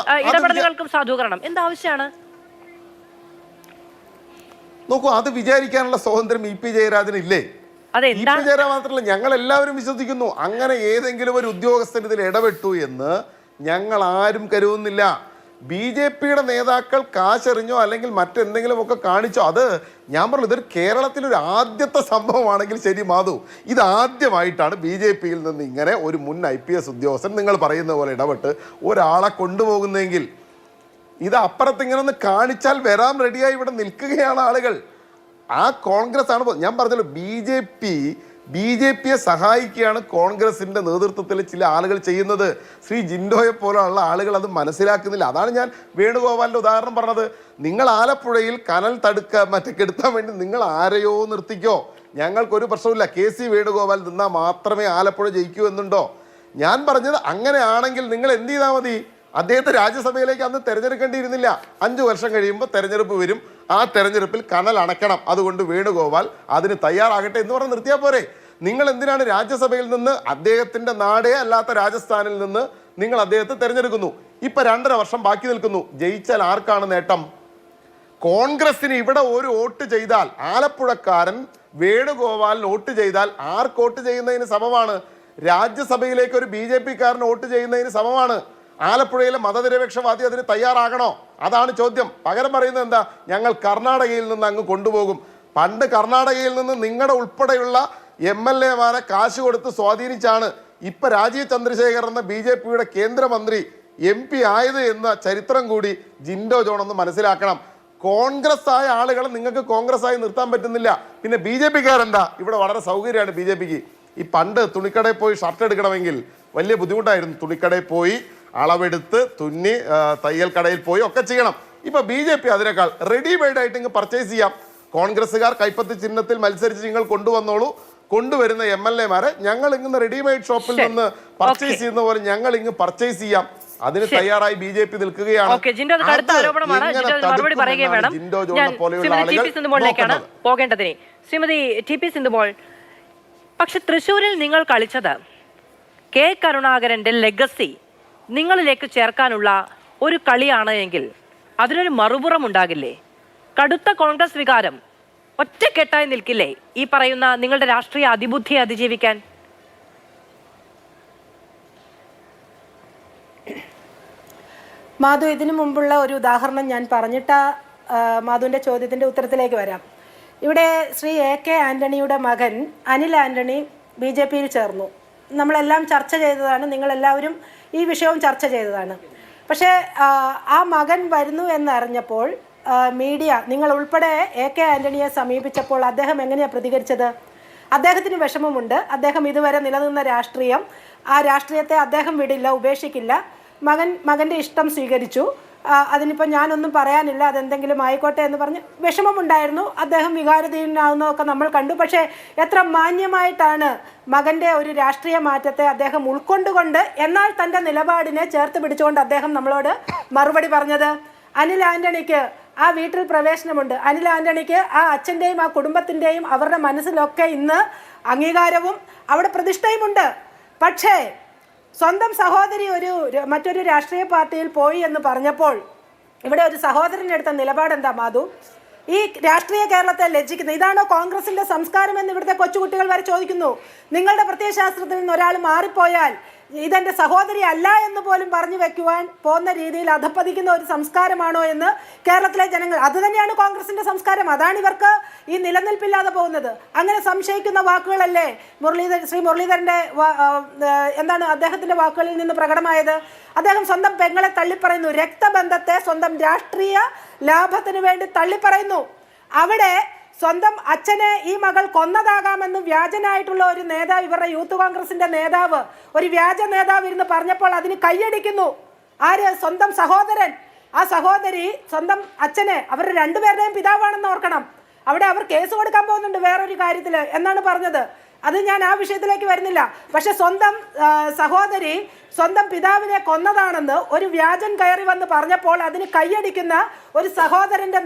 ഇടപെടലുകൾക്കും സാധൂകരണം. എന്താവശ്യമാണ്? നോക്കൂ, അത് വിചാരിക്കാനുള്ള സ്വാതന്ത്ര്യം EP ജയരാജന് ഇല്ലേ? EP ജയരാജൻ മാത്രമല്ല, ഞങ്ങൾ എല്ലാവരും വിശ്വസിക്കുന്നു അങ്ങനെ ഏതെങ്കിലും ഒരു ഉദ്യോഗസ്ഥൻ ഇതിൽ ഇടപെട്ടു എന്ന് ഞങ്ങൾ ആരും കരുതുന്നില്ല. BJPയുടെ നേതാക്കൾ കാശെറിഞ്ഞോ അല്ലെങ്കിൽ മറ്റെന്തെങ്കിലുമൊക്കെ കാണിച്ചോ, അത് ഞാൻ പറഞ്ഞു, ഇതൊരു കേരളത്തിലൊരു ആദ്യത്തെ സംഭവമാണെങ്കിൽ ശരി മാധു, ഇത് ആദ്യമായിട്ടാണ് BJPയിൽ നിന്ന് ഇങ്ങനെ ഒരു മുൻ IPS ഉദ്യോഗസ്ഥൻ നിങ്ങൾ പറയുന്ന പോലെ ഇടപെട്ട് ഒരാളെ കൊണ്ടുപോകുന്നതെങ്കിൽ ഇത് അപ്പുറത്ത് ഇങ്ങനെ ഒന്ന് കാണിച്ചാൽ വരാൻ റെഡിയായി ഇവിടെ നിൽക്കുകയാണ് ആളുകൾ. ആ കോൺഗ്രസ് ആണ് ഞാൻ പറഞ്ഞല്ലോ, ബി ജെ പിയെ സഹായിക്കുകയാണ് കോൺഗ്രസിന്റെ നേതൃത്വത്തിൽ ചില ആളുകൾ ചെയ്യുന്നത്. ശ്രീ ജിൻഡോയെ പോലുള്ള ആളുകൾ അത് മനസ്സിലാക്കുന്നില്ല. അതാണ് ഞാൻ വേണുഗോപാലിന്റെ ഉദാഹരണം പറഞ്ഞത്. നിങ്ങൾ ആലപ്പുഴയിൽ കനൽ കെടുത്താൻ വേണ്ടി നിങ്ങൾ ആരെയോ നിർത്തിക്കോ, ഞങ്ങൾക്കൊരു പ്രശ്നമില്ല. KC വേണുഗോപാൽ നിന്നാൽ മാത്രമേ ആലപ്പുഴ ജയിക്കൂ എന്നുണ്ടോ? ഞാൻ പറഞ്ഞത് അങ്ങനെയാണെങ്കിൽ നിങ്ങൾ എന്ത് ചെയ്താൽ മതി, അദ്ദേഹത്തെ രാജ്യസഭയിലേക്ക് അന്ന് തെരഞ്ഞെടുക്കേണ്ടിയിരുന്നില്ല. 5 വർഷം കഴിയുമ്പോൾ തെരഞ്ഞെടുപ്പ് വരും, ആ തെരഞ്ഞെടുപ്പിൽ കനൽ അണക്കണം, അതുകൊണ്ട് വേണുഗോപാൽ അതിന് തയ്യാറാകട്ടെ എന്ന് പറഞ്ഞ് നിർത്തിയാൽ പോരെ. നിങ്ങൾ എന്തിനാണ് രാജ്യസഭയിൽ നിന്ന്, അദ്ദേഹത്തിന്റെ നാടേ അല്ലാത്ത രാജസ്ഥാനിൽ നിന്ന് നിങ്ങൾ അദ്ദേഹത്തെ തെരഞ്ഞെടുക്കുന്നു? ഇപ്പൊ 2.5 വർഷം ബാക്കി നിൽക്കുന്നു. ജയിച്ചാൽ ആർക്കാണ് നേട്ടം? കോൺഗ്രസിന് ഇവിടെ ഒരു വോട്ട് ചെയ്താൽ, ആലപ്പുഴക്കാരൻ വേണുഗോപാലിന് വോട്ട് ചെയ്താൽ ആർക്ക് വോട്ട് ചെയ്യുന്നതിന് സമമാണ്? രാജ്യസഭയിലേക്ക് ഒരു BJP കാരൻ വോട്ട് ചെയ്യുന്നതിന് സമമാണ്. ആലപ്പുഴയിലെ മതനിരപേക്ഷവാദി അതിന് തയ്യാറാകണോ? അതാണ് ചോദ്യം. പകരം പറയുന്നത് എന്താ, ഞങ്ങൾ കർണാടകയിൽ നിന്ന് അങ്ങ് കൊണ്ടുപോകും. പണ്ട് കർണാടകയിൽ നിന്ന് നിങ്ങളുടെ ഉൾപ്പെടെയുള്ള MLA-മാരെ കാശ് കൊടുത്ത് സ്വാധീനിച്ചാണ് ഇപ്പൊ രാജീവ് ചന്ദ്രശേഖർ എന്ന BJP-യുടെ കേന്ദ്രമന്ത്രി MP ആയത് എന്ന ചരിത്രം കൂടി ജിൻഡോ ജോൺ ഒന്ന് മനസ്സിലാക്കണം. കോൺഗ്രസ് ആയ ആളുകളെ നിങ്ങൾക്ക് കോൺഗ്രസ് ആയി നിർത്താൻ പറ്റുന്നില്ല. പിന്നെ BJP-കാരെന്താ, ഇവിടെ വളരെ സൗകര്യമാണ് BJP-ക്ക്. ഈ പണ്ട് തുണിക്കടയിൽ പോയി ഷർട്ട് എടുക്കണമെങ്കിൽ വലിയ ബുദ്ധിമുട്ടായിരുന്നു. തുണിക്കടയിൽ പോയി അളവെടുത്ത് തുന്നി തയ്യൽ കടയിൽ പോയി ഒക്കെ ചെയ്യണം. ഇപ്പൊ BJP അതിനേക്കാൾ റെഡിമെയ്ഡ് ആയിട്ട് ഇങ്ങ് പർച്ചേസ് ചെയ്യാം. കോൺഗ്രസ്സുകാർ കൈപ്പത്തി ചിഹ്നത്തിൽ മത്സരിച്ച് നിങ്ങൾ കൊണ്ടുവന്നോളൂ. കൊണ്ടുവരുന്ന MLA-മാരെ ഞങ്ങൾ ഇങ്ങനെ റെഡിമെയ്ഡ് ഷോപ്പിൽ നിന്ന് പർച്ചേസ് ചെയ്യുന്ന പോലെ ഞങ്ങൾ ഇങ്ങ് പർച്ചേസ് ചെയ്യാം. അതിന് തയ്യാറായി BJP നിൽക്കുകയാണ്. പോകേണ്ടതിനെ ശ്രീമതി TP സിന്ധുമോൾ, പക്ഷെ തൃശ്ശൂരിൽ നിങ്ങൾ കളിച്ചത് K കരുണാകരന്റെ ലെഗസി നിങ്ങളിലേക്ക് ചേർക്കാനുള്ള ഒരു കളിയാണ് എങ്കിൽ അതിനൊരു മറുപുറം ഉണ്ടാകില്ലേ? കടുത്ത കോൺഗ്രസ് വികാരം ഒറ്റക്കെട്ടായി നിൽക്കില്ലേ ഈ പറയുന്ന നിങ്ങളുടെ രാഷ്ട്രീയ അതിബുദ്ധിയെ അതിജീവിക്കാൻ? മാധു, ഇതിനു മുമ്പുള്ള ഒരു ഉദാഹരണം ഞാൻ പറഞ്ഞിട്ട് മാധുവിൻ്റെ ചോദ്യത്തിൻ്റെ ഉത്തരത്തിലേക്ക് വരാം. ഇവിടെ ശ്രീ AK ആൻ്റണിയുടെ മകൻ അനിൽ ആൻ്റണി BJP-യിൽ ചേർന്നു. നമ്മളെല്ലാം ചർച്ച ചെയ്തതാണ്, നിങ്ങളെല്ലാവരും ഈ വിഷയവും ചർച്ച ചെയ്തതാണ്. പക്ഷേ ആ മകൻ വരുന്നു എന്നറിഞ്ഞപ്പോൾ മീഡിയ, നിങ്ങൾ ഉൾപ്പെടെ AK ആൻ്റണിയെ സമീപിച്ചപ്പോൾ അദ്ദേഹം എങ്ങനെയാണ് പ്രതികരിച്ചത്? അദ്ദേഹത്തിന് വിഷമമുണ്ട്. അദ്ദേഹം ഇതുവരെ നിലനിന്ന രാഷ്ട്രീയം, ആ രാഷ്ട്രീയത്തെ അദ്ദേഹം വിടില്ല, ഉപേക്ഷിക്കില്ല. മകൻ്റെ ഇഷ്ടം സ്വീകരിച്ചു. അതിനിപ്പോൾ ഞാനൊന്നും പറയാനില്ല, അതെന്തെങ്കിലും ആയിക്കോട്ടെ എന്ന് പറഞ്ഞ് വിഷമമുണ്ടായിരുന്നു. അദ്ദേഹം വികാരധീനാവുന്നതൊക്കെ നമ്മൾ കണ്ടു. പക്ഷേ എത്ര മാന്യമായിട്ടാണ് മകൻ്റെ ഒരു രാഷ്ട്രീയ മാറ്റത്തെ അദ്ദേഹം ഉൾക്കൊണ്ടുകൊണ്ട് എന്നാൽ തൻ്റെ നിലപാടിനെ ചേർത്ത് പിടിച്ചുകൊണ്ട് അദ്ദേഹം നമ്മളോട് മറുപടി പറഞ്ഞത്. അനിൽ ആൻ്റണിക്ക് ആ വീട്ടിൽ പ്രവേശനമുണ്ട്. അനിൽ ആൻ്റണിക്ക് ആ അച്ഛൻ്റെയും ആ കുടുംബത്തിൻ്റെയും അവരുടെ മനസ്സിലൊക്കെ ഇന്ന് അംഗീകാരവും അവിടെ പ്രതിഷ്ഠയുമുണ്ട്. പക്ഷേ സ്വന്തം സഹോദരി മറ്റൊരു രാഷ്ട്രീയ പാർട്ടിയിൽ പോയി എന്ന് പറഞ്ഞപ്പോൾ ഇവിടെ ഒരു സഹോദരനെടുത്ത നിലപാട് എന്താ മാധു? ഈ രാഷ്ട്രീയ കേരളത്തെ ലജ്ജിക്കുന്നത് ഇതാണോ കോൺഗ്രസിന്റെ സംസ്കാരം എന്ന് ഇവിടുത്തെ കൊച്ചുകുട്ടികൾ വരെ ചോദിക്കുന്നു. നിങ്ങളുടെ പ്രത്യയശാസ്ത്രത്തിൽ നിന്ന് ഒരാൾ മാറിപ്പോയാൽ ഇതെൻ്റെ സഹോദരി അല്ല എന്ന് പോലും പറഞ്ഞു വെക്കുവാൻ പോകുന്ന രീതിയിൽ അധപ്പതിക്കുന്ന ഒരു സംസ്കാരമാണോ എന്ന് കേരളത്തിലെ ജനങ്ങൾ, അത് തന്നെയാണ് കോൺഗ്രസിന്റെ സംസ്കാരം. അതാണ് ഇവർക്ക് ഈ നിലനിൽപ്പില്ലാതെ പോകുന്നത്. അങ്ങനെ സംശയിക്കുന്ന വാക്കുകളല്ലേ ശ്രീ മുരളീധരന്റെ എന്താണ് അദ്ദേഹത്തിന്റെ വാക്കുകളിൽ നിന്ന് പ്രകടമായത്? അദ്ദേഹം സ്വന്തം പെങ്ങളെ തള്ളിപ്പറയുന്നു, രക്തബന്ധത്തെ സ്വന്തം രാഷ്ട്രീയ ലാഭത്തിന് വേണ്ടി തള്ളിപ്പറയുന്നു. അവിടെ സ്വന്തം അച്ഛനെ ഈ മകൾ കൊന്നതാകാമെന്ന് വ്യാജനായിട്ടുള്ള ഒരു നേതാവ്, ഇവരുടെ യൂത്ത് കോൺഗ്രസിന്റെ നേതാവ്, ഒരു വ്യാജ നേതാവ് ഇരുന്ന് പറഞ്ഞപ്പോൾ അതിന് കൈയടിക്കുന്നു. ആര്? സ്വന്തം സഹോദരൻ. ആ സഹോദരി സ്വന്തം അച്ഛനെ, അവരുടെ രണ്ടുപേരുടെയും പിതാവാണെന്ന് ഓർക്കണം. അവിടെ അവർ കേസ് കൊടുക്കാൻ പോകുന്നുണ്ട് വേറൊരു കാര്യത്തിൽ എന്നാണ് പറഞ്ഞത്. അത് ഞാൻ ആ വിഷയത്തിലേക്ക് വരുന്നില്ല. പക്ഷെ സ്വന്തം സഹോദരി സ്വന്തം പിതാവിനെ കൊന്നതാണെന്ന് ഒരു വ്യാജൻ കയറി വന്ന് പറഞ്ഞപ്പോൾ അതിന് കൈയടിക്കുന്ന ഒരു സഹോദരന്റെ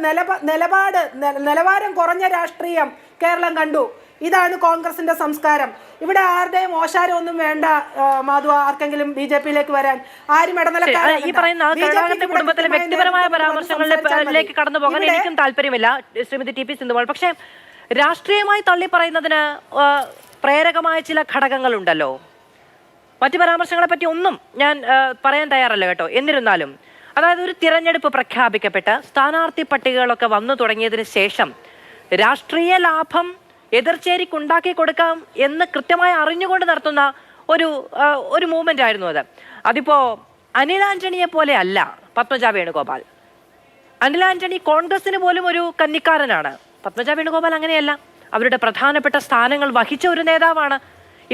നിലവാരം കുറഞ്ഞ രാഷ്ട്രീയം കേരളം കണ്ടു. ഇതാണ് കോൺഗ്രസിന്റെ സംസ്കാരം. ഇവിടെ ആരുടെയും ഓശാരമൊന്നും വേണ്ട മാധു. ആർക്കെങ്കിലും BJP-യിലേക്ക് വരാൻ ആരും ഈ പറയുന്ന കുടുംബത്തിലെ വ്യക്തിപരമായ പരാമർശങ്ങളിലേക്ക് കടന്നു പോകാൻ എനിക്കും താല്പര്യമില്ല ശ്രീമതി TP സിന്ധുമോൾ. പക്ഷേ രാഷ്ട്രീയമായി തള്ളി പറയുന്നതിന് പ്രേരകമായ ചില ഘടകങ്ങളുണ്ടല്ലോ. മറ്റു പരാമർശങ്ങളെ പറ്റി ഒന്നും ഞാൻ പറയാൻ തയ്യാറല്ല കേട്ടോ. എന്നിരുന്നാലും അതായത് ഒരു തിരഞ്ഞെടുപ്പ് പ്രഖ്യാപിക്കപ്പെട്ട് സ്ഥാനാർത്ഥി പട്ടികകളൊക്കെ വന്നു തുടങ്ങിയതിന് ശേഷം രാഷ്ട്രീയ ലാഭം എതിർചേരിക്കുണ്ടാക്കി കൊടുക്കാം എന്ന് കൃത്യമായി അറിഞ്ഞുകൊണ്ട് നടത്തുന്ന ഒരു മൂവ്മെന്റ് ആയിരുന്നു അത്. അതിപ്പോ അനിൽ ആന്റണിയെ പോലെ അല്ല പത്മജ വേണുഗോപാൽ. അനിൽ ആന്റണി കോൺഗ്രസിന് പോലും ഒരു കന്നിക്കാരനാണ്. പത്മജ വേണുഗോപാൽ അങ്ങനെയല്ല, അവരുടെ പ്രധാനപ്പെട്ട സ്ഥാനങ്ങൾ വഹിച്ച ഒരു നേതാവാണ്.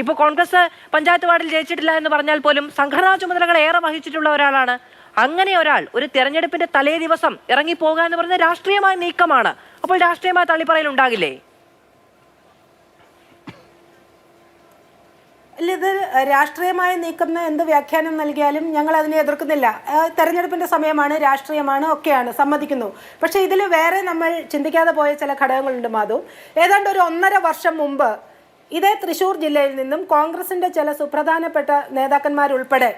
ഇപ്പോൾ കോൺഗ്രസ് പഞ്ചായത്ത് വാർഡിൽ ജയിച്ചിട്ടില്ല എന്ന് പറഞ്ഞാൽ പോലും സംഘടനാ ചുമതലകൾ ഏറെ വഹിച്ചിട്ടുള്ള ഒരാളാണ്. അങ്ങനെ ഒരാൾ ഒരു തെരഞ്ഞെടുപ്പിന്റെ തലേ ദിവസം ഇറങ്ങിപ്പോകുക എന്ന് പറഞ്ഞ രാഷ്ട്രീയമായ നീക്കമാണ്. അപ്പോൾ രാഷ്ട്രീയമായ തള്ളിപ്പറയൽ ഉണ്ടാകില്ലേ? ഇത് രാഷ്ട്രീയമായ നീക്കം എന്ത് വ്യാഖ്യാനം നൽകിയാലും ഞങ്ങൾ അതിനെ എതിർക്കുന്നില്ല. തെരഞ്ഞെടുപ്പിന്റെ സമയമാണ്, രാഷ്ട്രീയമാണ്, ഒക്കെയാണ്, സമ്മതിക്കുന്നു. പക്ഷെ ഇതിൽ വേറെ നമ്മൾ ചിന്തിക്കാതെ പോയ ചില ഘടകങ്ങളുണ്ട് മാധു. ഏതാണ്ട് ഒരു 1.5 വർഷം മുമ്പ് ഇതേ തൃശ്ശൂർ ജില്ലയിൽ നിന്നും കോൺഗ്രസിന്റെ ചില സുപ്രധാനപ്പെട്ട നേതാക്കന്മാരുൾപ്പെടെ,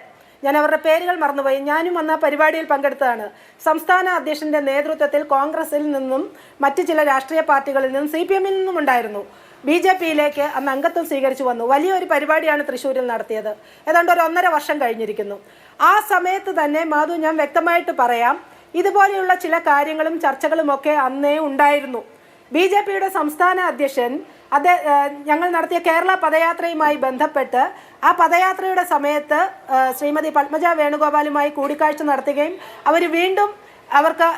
ഞാൻ അവരുടെ പേരുകൾ മറന്നുപോയി, ഞാനും അന്ന് പരിപാടിയിൽ പങ്കെടുത്തതാണ്, സംസ്ഥാന അധ്യക്ഷന്റെ നേതൃത്വത്തിൽ കോൺഗ്രസിൽ നിന്നും മറ്റ് ചില രാഷ്ട്രീയ പാർട്ടികളിൽ നിന്നും CPM നിന്നും ഉണ്ടായിരുന്നു, BJPയിലേക്ക് അന്ന് അംഗത്വം സ്വീകരിച്ചു വന്നു. വലിയൊരു പരിപാടിയാണ് തൃശ്ശൂരിൽ നടത്തിയത്. ഏതാണ്ട് ഒരു 1.5 വർഷം കഴിഞ്ഞിരിക്കുന്നു. ആ സമയത്ത് തന്നെ മാധു, ഞാൻ വ്യക്തമായിട്ട് പറയാം, ഇതുപോലെയുള്ള ചില കാര്യങ്ങളും ചർച്ചകളും ഒക്കെ അന്നേ ഉണ്ടായിരുന്നു. BJPയുടെ സംസ്ഥാന അധ്യക്ഷൻ ഞങ്ങൾ നടത്തിയ കേരള പദയാത്രയുമായി ബന്ധപ്പെട്ട് ആ പദയാത്രയുടെ സമയത്ത് ശ്രീമതി പത്മജ വേണുഗോപാലുമായി കൂടിക്കാഴ്ച നടത്തുകയും അവർ വീണ്ടും അവർക്ക്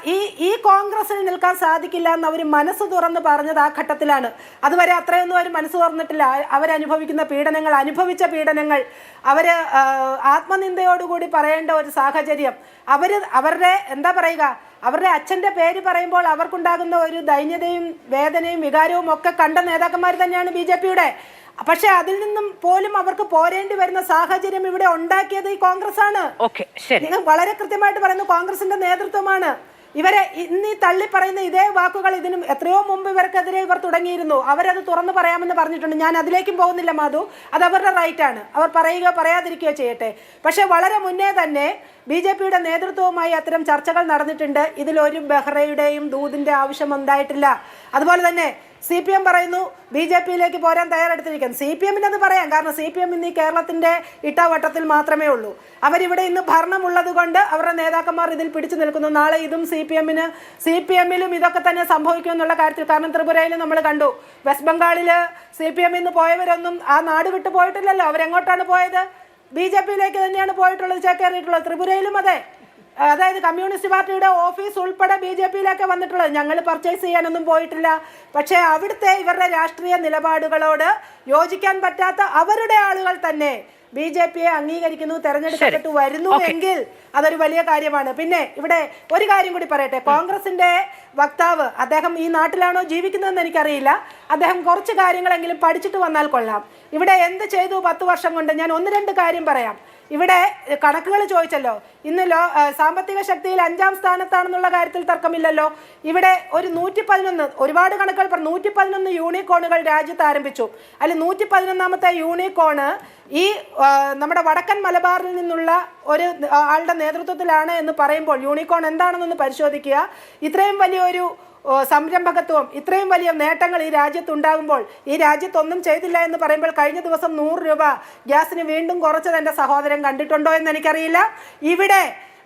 ഈ കോൺഗ്രസിൽ നിൽക്കാൻ സാധിക്കില്ല എന്ന് അവർ മനസ്സ് തുറന്ന് പറഞ്ഞത് ആ ഘട്ടത്തിലാണ്. അതുവരെ അത്രയൊന്നും അവർ മനസ്സ് തുറന്നിട്ടില്ല. അവരനുഭവിക്കുന്ന പീഡനങ്ങൾ, അനുഭവിച്ച പീഡനങ്ങൾ, അവർ ആത്മനിന്ദയോടുകൂടി പറയേണ്ട ഒരു സാഹചര്യം, അവരുടെ എന്താ പറയുക, അവരുടെ അച്ഛൻ്റെ പേര് പറയുമ്പോൾ അവർക്കുണ്ടാകുന്ന ഒരു ദൈന്യതയും വേദനയും വികാരവും ഒക്കെ കണ്ട നേതാക്കന്മാർ തന്നെയാണ് BJPയുടെ. പക്ഷെ അതിൽ നിന്നും പോലും അവർക്ക് പോരേണ്ടി വരുന്ന സാഹചര്യം ഇവിടെ ഉണ്ടാക്കിയത് ഈ കോൺഗ്രസ് ആണ്. നിങ്ങൾ വളരെ കൃത്യമായിട്ട് പറയുന്നു, കോൺഗ്രസിന്റെ നേതൃത്വമാണ്. ഇവരെ ഇന്ന് ഈ തള്ളി പറയുന്ന ഇതേ വാക്കുകൾ ഇതിനും എത്രയോ മുമ്പ് ഇവർക്കെതിരെ ഇവർ തുടങ്ങിയിരുന്നു. അവരത് തുറന്നു പറയാമെന്ന് പറഞ്ഞിട്ടുണ്ട്. ഞാൻ അതിലേക്കും പോകുന്നില്ല മാധു, അത് അവരുടെ റൈറ്റാണ്. അവർ പറയുകയോ പറയാതിരിക്കുകയോ ചെയ്യട്ടെ. പക്ഷെ വളരെ മുന്നേ തന്നെ BJPയുടെ നേതൃത്വവുമായി അത്തരം ചർച്ചകൾ നടന്നിട്ടുണ്ട്. ഇതിലൊരു ബെഹ്റയുടെയും ദൂതിന്റെ ആവശ്യം ഉണ്ടായിട്ടില്ല. അതുപോലെ തന്നെ CPM പറയുന്നു BJPയിലേക്ക് പോരാൻ തയ്യാറെടുത്തിരിക്കാൻ. CPMന് അത് പറയാം, കാരണം CPM ഇന്ന് ഈ കേരളത്തിന്റെ ഇട്ടാവട്ടത്തിൽ മാത്രമേ ഉള്ളൂ. അവരിവിടെ ഇന്ന് ഭരണമുള്ളത് കൊണ്ട് അവരുടെ നേതാക്കന്മാർ ഇതിൽ പിടിച്ചു നിൽക്കുന്നു. നാളെ ഇതും CPMലും ഇതൊക്കെ തന്നെ സംഭവിക്കുമെന്നുള്ള കാര്യത്തിൽ, കാരണം ത്രിപുരയിൽ നമ്മൾ കണ്ടു, വെസ്റ്റ് ബംഗാളില് CPM ഇന്ന് പോയവരൊന്നും ആ നാട് വിട്ടു പോയിട്ടില്ലല്ലോ. അവരെങ്ങോട്ടാണ് പോയത്? BJPയിലേക്ക് തന്നെയാണ് പോയിട്ടുള്ളത്, ചേക്കേറിയിട്ടുള്ളത്. ത്രിപുരയിലും അതെ. അതായത് കമ്മ്യൂണിസ്റ്റ് പാർട്ടിയുടെ ഓഫീസ് ഉൾപ്പെടെ BJPയിലേക്ക് വന്നിട്ടുള്ളത്. ഞങ്ങൾ പർച്ചേസ് ചെയ്യാനൊന്നും പോയിട്ടില്ല. പക്ഷേ അവിടുത്തെ ഇവരുടെ രാഷ്ട്രീയ നിലപാടുകളോട് യോജിക്കാൻ പറ്റാത്ത അവരുടെ ആളുകൾ തന്നെ BJPയെ അംഗീകരിക്കുന്നു, തെരഞ്ഞെടുക്കപ്പെട്ടു വരുന്നു എങ്കിൽ അതൊരു വലിയ കാര്യമാണ്. പിന്നെ ഇവിടെ ഒരു കാര്യം കൂടി പറയട്ടെ. കോൺഗ്രസിന്റെ വക്താവ്, അദ്ദേഹം ഈ നാട്ടിലാണോ ജീവിക്കുന്നതെന്ന് എനിക്കറിയില്ല, അദ്ദേഹം കുറച്ച് കാര്യങ്ങളെങ്കിലും പഠിച്ചിട്ട് വന്നാൽ കൊള്ളാം. ഇവിടെ എന്ത് ചെയ്തു 10 വർഷം കൊണ്ട്? ഞാൻ 1-2 കാര്യം പറയാം. ഇവിടെ കണക്കുകൾ ചോദിച്ചല്ലോ. ഇന്ന് സാമ്പത്തിക ശക്തിയിൽ 5ാം സ്ഥാനത്താണെന്നുള്ള കാര്യത്തിൽ തർക്കമില്ലല്ലോ. ഇവിടെ ഒരു 111, ഒരുപാട് കണക്കുകൾ പറഞ്ഞു, 111 യൂണിക്കോണുകൾ രാജ്യത്ത് ആരംഭിച്ചു. അതിൽ 111ാമത്തെ യൂണിക്കോണ് ഈ നമ്മുടെ വടക്കൻ മലബാറിൽ നിന്നുള്ള ഒരു ആളുടെ നേതൃത്വത്തിലാണ് എന്ന് പറയുമ്പോൾ യൂണിക്കോൺ എന്താണെന്നൊന്ന് പരിശോധിക്കുക. ഇത്രയും വലിയൊരു സംരംഭകത്വം, ഇത്രയും വലിയ നേട്ടങ്ങൾ ഈ രാജ്യത്തുണ്ടാകുമ്പോൾ ഈ രാജ്യത്തൊന്നും ചെയ്തില്ല എന്ന് പറയുമ്പോൾ, കഴിഞ്ഞ ദിവസം 100 രൂപ ഗ്യാസിന് വീണ്ടും കുറച്ചത് എൻ്റെ സഹോദരൻ കണ്ടിട്ടുണ്ടോ എന്ന് എനിക്കറിയില്ല. ഇവിടെ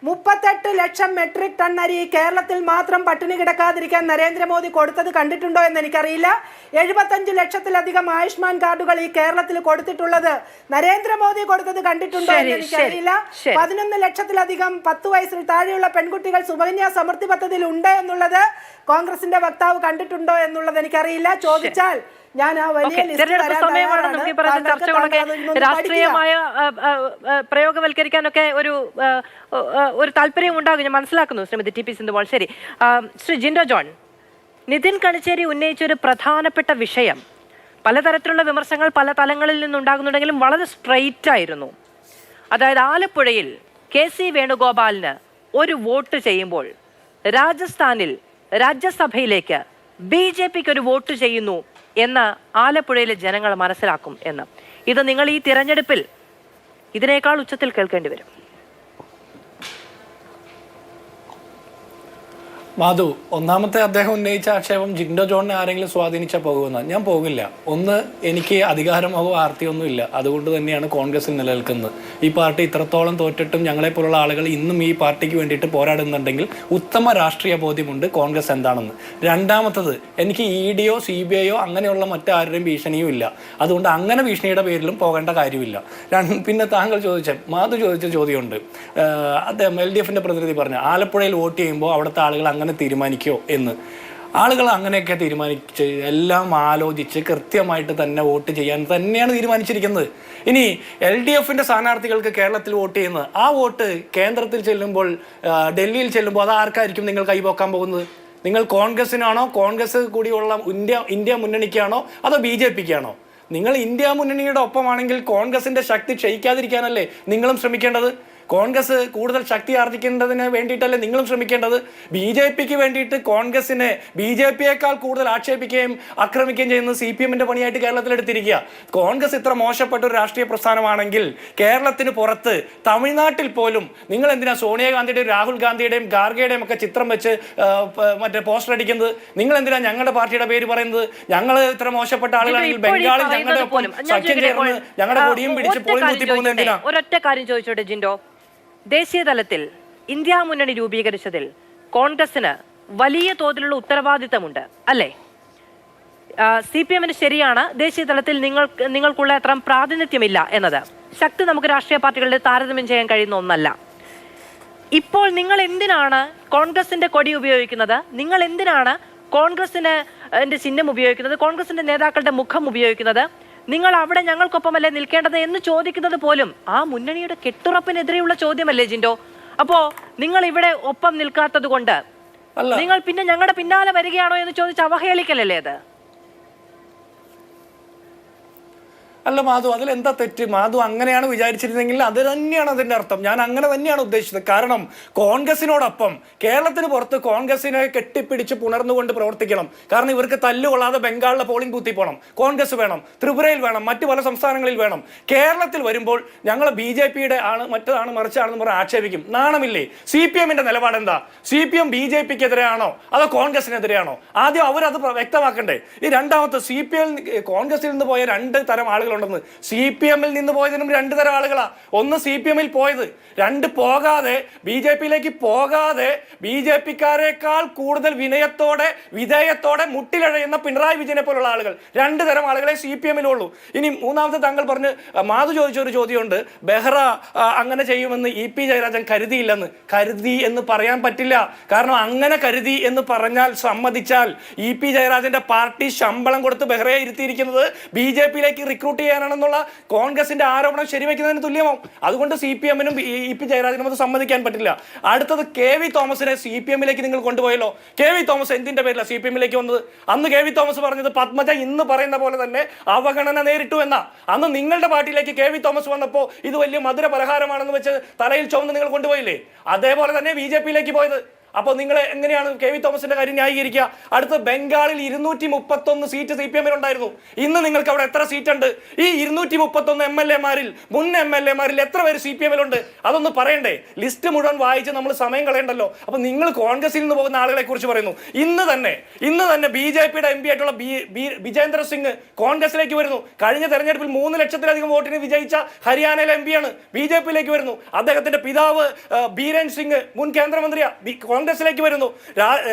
38 ലക്ഷം മെട്രിക് ടൺ അരി കേരളത്തിൽ മാത്രം പട്ടിണി കിടക്കാതിരിക്കാൻ നരേന്ദ്രമോദി കൊടുത്തത് കണ്ടിട്ടുണ്ടോ എന്ന് എനിക്കറിയില്ല. 75 ലക്ഷത്തിലധികം ആയുഷ്മാൻ കാർഡുകൾ ഈ കേരളത്തിൽ കൊടുത്തിട്ടുള്ളത് നരേന്ദ്രമോദി കൊടുത്തത് കണ്ടിട്ടുണ്ടോ എന്ന് എനിക്കറിയില്ല. 11 ലക്ഷത്തിലധികം 10 വയസ്സിൽ താഴെയുള്ള പെൺകുട്ടികൾ സുകന്യ സമൃദ്ധി പദ്ധതിയിൽ ഉണ്ട് എന്നുള്ളത് കോൺഗ്രസിന്റെ വക്താവ് കണ്ടിട്ടുണ്ടോ എന്നുള്ളത് എനിക്കറിയില്ല. ചോദിച്ചാൽ ഞാൻ ആ വലിയ ചർച്ചകളൊക്കെ രാഷ്ട്രീയമായ പ്രയോഗവൽക്കരിക്കാനൊക്കെ ഒരു താല്പര്യം ഉണ്ടാകും, ഞാൻ മനസ്സിലാക്കുന്നു ശ്രീമതി TP സിന്ധുമോൾ. ശരി, ശ്രീ ജിൻഡോ ജോൺ, നിതിൻ കണിച്ചേരി ഉന്നയിച്ച ഒരു പ്രധാനപ്പെട്ട വിഷയം, പലതരത്തിലുള്ള വിമർശനങ്ങൾ പല തലങ്ങളിൽ നിന്നുണ്ടാകുന്നുണ്ടെങ്കിലും വളരെ സ്ട്രെയിറ്റ് ആയിരുന്നു. അതായത് ആലപ്പുഴയിൽ KC വേണുഗോപാലിന് ഒരു വോട്ട് ചെയ്യുമ്പോൾ രാജസ്ഥാനിൽ രാജ്യസഭയിലേക്ക് BJPക്ക് ഒരു വോട്ട് ചെയ്യുന്നു എന്ന് ആലപ്പുഴയിലെ ജനങ്ങൾ മനസ്സിലാക്കും എന്ന്. ഇത് നിങ്ങൾ ഈ തിരഞ്ഞെടുപ്പിൽ ഇതിനേക്കാൾ ഉച്ചത്തിൽ കേൾക്കേണ്ടി വരും. മാധു, ഒന്നാമത്തെ അദ്ദേഹം ഉന്നയിച്ച ആക്ഷേപം ജിൻഡോ ജോണിനെ ആരെങ്കിലും സ്വാധീനിച്ചാൽ പോകുമെന്ന്. ഞാൻ പോകില്ല. ഒന്ന്, എനിക്ക് അധികാരമോ ആർത്തിയൊന്നും ഇല്ല. അതുകൊണ്ട് തന്നെയാണ് കോൺഗ്രസിൽ നിലനിൽക്കുന്നത്. ഈ പാർട്ടി ഇത്രത്തോളം തോറ്റിട്ടും ഞങ്ങളെപ്പോലുള്ള ആളുകൾ ഇന്നും ഈ പാർട്ടിക്ക് വേണ്ടിയിട്ട് പോരാടുന്നുണ്ടെങ്കിൽ ഉത്തമ രാഷ്ട്രീയ ബോധ്യമുണ്ട് കോൺഗ്രസ് എന്താണെന്ന്. രണ്ടാമത്തത്, എനിക്ക് EDയോ CBIയോ അങ്ങനെയുള്ള മറ്റാരുടെയും ഭീഷണിയും ഇല്ല. അതുകൊണ്ട് അങ്ങനെ ഭീഷണിയുടെ പേരിലും പോകേണ്ട കാര്യമില്ല. പിന്നെ മാധു ചോദിച്ച ചോദ്യമുണ്ട്. അദ്ദേഹം LDFന്റെ പ്രതിനിധി പറഞ്ഞു, ആലപ്പുഴയിൽ വോട്ട് ചെയ്യുമ്പോൾ അവിടുത്തെ ആളുകൾ അങ്ങനെ തീരുമാനിക്കുമോ എന്ന്. ആളുകൾ അങ്ങനെയൊക്കെ തീരുമാനിച്ച് എല്ലാം ആലോചിച്ച് കൃത്യമായിട്ട് തന്നെ വോട്ട് ചെയ്യാൻ തന്നെയാണ് തീരുമാനിച്ചിരിക്കുന്നത്. ഇനി LDFന്റെ സ്ഥാനാർത്ഥികൾക്ക് കേരളത്തിൽ വോട്ട് ചെയ്യുന്നത്, ആ വോട്ട് കേന്ദ്രത്തിൽ ചെല്ലുമ്പോൾ, ഡൽഹിയിൽ ചെല്ലുമ്പോൾ അത് ആർക്കായിരിക്കും നിങ്ങൾ കൈപോക്കാൻ പോകുന്നത്? നിങ്ങൾ കോൺഗ്രസിനാണോ, കോൺഗ്രസ് കൂടിയുള്ള ഇന്ത്യ മുന്നണിക്കാണോ, അതോ BJPക്കാണോ? നിങ്ങൾ ഇന്ത്യ മുന്നണിയുടെ ഒപ്പമാണെങ്കിൽ കോൺഗ്രസിന്റെ ശക്തി ക്ഷയിക്കാതിരിക്കാനല്ലേ നിങ്ങളും ശ്രമിക്കേണ്ടത്? കോൺഗ്രസ് കൂടുതൽ ശക്തി ആർജിക്കേണ്ടതിന് വേണ്ടിയിട്ടല്ലേ നിങ്ങളും ശ്രമിക്കേണ്ടത്? BJPക്ക് വേണ്ടിയിട്ട് കോൺഗ്രസിനെ BJPയേക്കാൾ കൂടുതൽ ആക്ഷേപിക്കുകയും ആക്രമിക്കുകയും ചെയ്യുന്നത് CPMന്റെ പണിയായിട്ട് കേരളത്തിലെടുത്തിരിക്കുക. കോൺഗ്രസ് ഇത്ര മോശപ്പെട്ട ഒരു രാഷ്ട്രീയ പ്രസ്ഥാനമാണെങ്കിൽ കേരളത്തിന് പുറത്ത് തമിഴ്നാട്ടിൽ പോലും നിങ്ങൾ എന്തിനാ സോണിയാഗാന്ധിയുടെയും രാഹുൽ ഗാന്ധിയുടെയും ഖാർഗെയുടെയും ഒക്കെ ചിത്രം വെച്ച് മറ്റേ പോസ്റ്റർ അടിക്കുന്നത്? നിങ്ങൾ എന്തിനാ ഞങ്ങളുടെ പാർട്ടിയുടെ പേര് പറയുന്നത്? ഞങ്ങൾ ഇത്ര മോശപ്പെട്ട ആളുകളാണെങ്കിൽ ബംഗാളിൽ ഞങ്ങളുടെ ഒപ്പം സഖ്യം ചേർന്ന് ഞങ്ങളുടെ കൊടിയും പിടിച്ച് പോയി നിർത്തി പോകുന്നത് എന്തിനാ? ഒരൊറ്റ കാര്യം ചോദിച്ചോട്ടെ ജിൻഡോ, ദേശീയ തലത്തിൽ ഇന്ത്യ മുന്നണി രൂപീകരിച്ചതിൽ കോൺഗ്രസിന് വലിയ തോതിലുള്ള ഉത്തരവാദിത്തമുണ്ട് അല്ലേ? CPMന് ശരിയാണ് ദേശീയ തലത്തിൽ നിങ്ങൾക്കുള്ള അത്ര പ്രാതിനിധ്യമില്ല എന്നത്. ശക്തി നമുക്ക് രാഷ്ട്രീയ പാർട്ടികളുടെ താരതമ്യം ചെയ്യാൻ കഴിയുന്ന ഒന്നല്ല. ഇപ്പോൾ നിങ്ങൾ എന്തിനാണ് കോൺഗ്രസിന്റെ കൊടി ഉപയോഗിക്കുന്നത്? നിങ്ങൾ എന്തിനാണ് കോൺഗ്രസിന്റെ ചിഹ്നം ഉപയോഗിക്കുന്നത്? കോൺഗ്രസിന്റെ നേതാക്കളുടെ മുഖം ഉപയോഗിക്കുന്നത്? നിങ്ങൾ അവിടെ ഞങ്ങൾക്കൊപ്പമല്ലേ നിൽക്കേണ്ടത് എന്ന് ചോദിക്കുന്നത് പോലും ആ മുന്നണിയുടെ കെട്ടുറപ്പിനെതിരെയുള്ള ചോദ്യമല്ലേ ജിൻഡോ? അപ്പോ നിങ്ങൾ ഇവിടെ ഒപ്പം നിൽക്കാത്തത് കൊണ്ട് നിങ്ങൾ പിന്നെ ഞങ്ങളുടെ പിന്നാലെ വരികയാണോ എന്ന് ചോദിച്ച് അവഹേളിക്കലല്ലേ അത്? അല്ല മാധു, അതിലെന്താ തെറ്റ്? മാധു അങ്ങനെയാണ് വിചാരിച്ചിരുന്നെങ്കിൽ അത് തന്നെയാണ് അതിന്റെ അർത്ഥം. ഞാൻ അങ്ങനെ തന്നെയാണ് ഉദ്ദേശിച്ചത്. കാരണം കോൺഗ്രസിനോടൊപ്പം കേരളത്തിന് പുറത്ത് കോൺഗ്രസിനെ കെട്ടിപ്പിടിച്ച് പുണർന്നുകൊണ്ട് പ്രവർത്തിക്കണം. കാരണം ഇവർക്ക് തല്ലുകൊള്ളാതെ ബംഗാളിലെ പോളിംഗ് ബൂത്തിൽ പോകണം, കോൺഗ്രസ് വേണം, ത്രിപുരയിൽ വേണം, മറ്റു പല സംസ്ഥാനങ്ങളിൽ വേണം. കേരളത്തിൽ വരുമ്പോൾ ഞങ്ങൾ BJPയുടെ ആണ്, മറ്റതാണ്, മറിച്ചാണെന്ന് പറഞ്ഞ് ആക്ഷേപിക്കും. നാണമില്ലേ? CPMന്റെ നിലപാട് എന്താ? CPM BJPക്കെതിരെയാണോ അതോ കോൺഗ്രസിനെതിരെയാണോ? ആദ്യം അവരത് വ്യക്തമാക്കണ്ടേ. ഈ രണ്ടാമത്തെ കോൺഗ്രസിൽ നിന്ന് പോയ രണ്ട് തരം ആളുകളുണ്ടെന്ന്. CPMൽ നിന്ന് പോയതിനും രണ്ട് തരം ആളുകളാ. ഒന്ന് CPMൽ പോയത്, രണ്ട് പോകാതെ BJPയിലേക്ക് പോകാതെ BJPക്കാരെക്കാൾ കൂടുതൽ വിധേയത്തോടെ മുട്ടിലഴയുന്ന പിണറായി വിജയനെ പോലുള്ള ആളുകൾ. രണ്ട് തരം ആളുകളെ CPMലുള്ളൂ. ഇനി മൂന്നാമത്തെ താങ്കൾ പറഞ്ഞ് മാധു ചോദിച്ചൊരു ചോദ്യമുണ്ട്, ബെഹ്റ അങ്ങനെ ചെയ്യുമെന്ന് EP ജയരാജൻ കരുതിയില്ലെന്ന്. കരുതി എന്ന് പറയാൻ പറ്റില്ല. കാരണം അങ്ങനെ കരുതി എന്ന് പറഞ്ഞാൽ, സമ്മതിച്ചാൽ EP ജയരാജന്റെ പാർട്ടി ശമ്പളം കൊടുത്ത് ബെഹ്റയെ ഇരുത്തിയിരിക്കുന്നത് BJPയിലേക്ക് റിക്രൂട്ട് ചെയ്യാനാണെന്നുള്ള കോൺഗ്രസിന്റെ ആരോപണം ശരിവെക്കുന്നതിന് തുല്യമാവും. അതുകൊണ്ട് CPMനും EP ജയരാജനും അത് സമ്മതിക്കാൻ പറ്റില്ല. അടുത്തത് KV തോമസിനെ CPMലേക്ക് നിങ്ങൾ കൊണ്ടുപോയല്ലോ. KV തോമസ് എന്തിന്റെ പേരിലാണ് CPMലേക്ക് വന്നത്? അന്ന് KV തോമസ് പറഞ്ഞത് പത്മജ ഇന്ന് പറയുന്ന പോലെ തന്നെ അവഗണന നേരിട്ടു എന്നാ. അന്ന് നിങ്ങളുടെ പാർട്ടിയിലേക്ക് KV തോമസ് വന്നപ്പോൾ ഇത് വലിയ മധുര പലഹാരമാണെന്ന് വെച്ച് തലയിൽ ചുവന്ന് നിങ്ങൾ കൊണ്ടുപോയില്ലേ? അതേപോലെ തന്നെ BJPയിലേക്ക് പോയത്. അപ്പോൾ നിങ്ങൾ എങ്ങനെയാണ് KV തോമസിന്റെ കാര്യം ന്യായീകരിക്കുക? അടുത്ത ബംഗാളിൽ 231 സീറ്റ് CPMനുണ്ടായിരുന്നു. ഇന്ന് നിങ്ങൾക്ക് അവിടെ എത്ര സീറ്റ് ഉണ്ട്? ഈ 231 MLA-മാരിൽ, മുൻ MLA-മാരിൽ എത്ര പേര് CPMലുണ്ട്? അതൊന്ന് പറയണ്ടേ? ലിസ്റ്റ് മുഴുവൻ വായിച്ച് നമ്മൾ സമയം കളയണ്ടല്ലോ. അപ്പൊ നിങ്ങൾ കോൺഗ്രസിൽ നിന്ന് പോകുന്ന ആളുകളെ കുറിച്ച് പറയുന്നു. ഇന്ന് തന്നെ BJPയുടെ MP ആയിട്ടുള്ള വിജേന്ദ്ര സിംഗ് കോൺഗ്രസിലേക്ക് വരുന്നു. കഴിഞ്ഞ തെരഞ്ഞെടുപ്പിൽ 3 ലക്ഷത്തിലധികം വോട്ടിന് വിജയിച്ച ഹരിയാനയിലെ MP ആണ്, BJPയിലേക്ക് വരുന്നു. അദ്ദേഹത്തിന്റെ പിതാവ് ബീരൻ സിംഗ് മുൻ കേന്ദ്രമന്ത്രിയാണ്, കോൺഗ്രസിലേക്ക് വരുന്നു.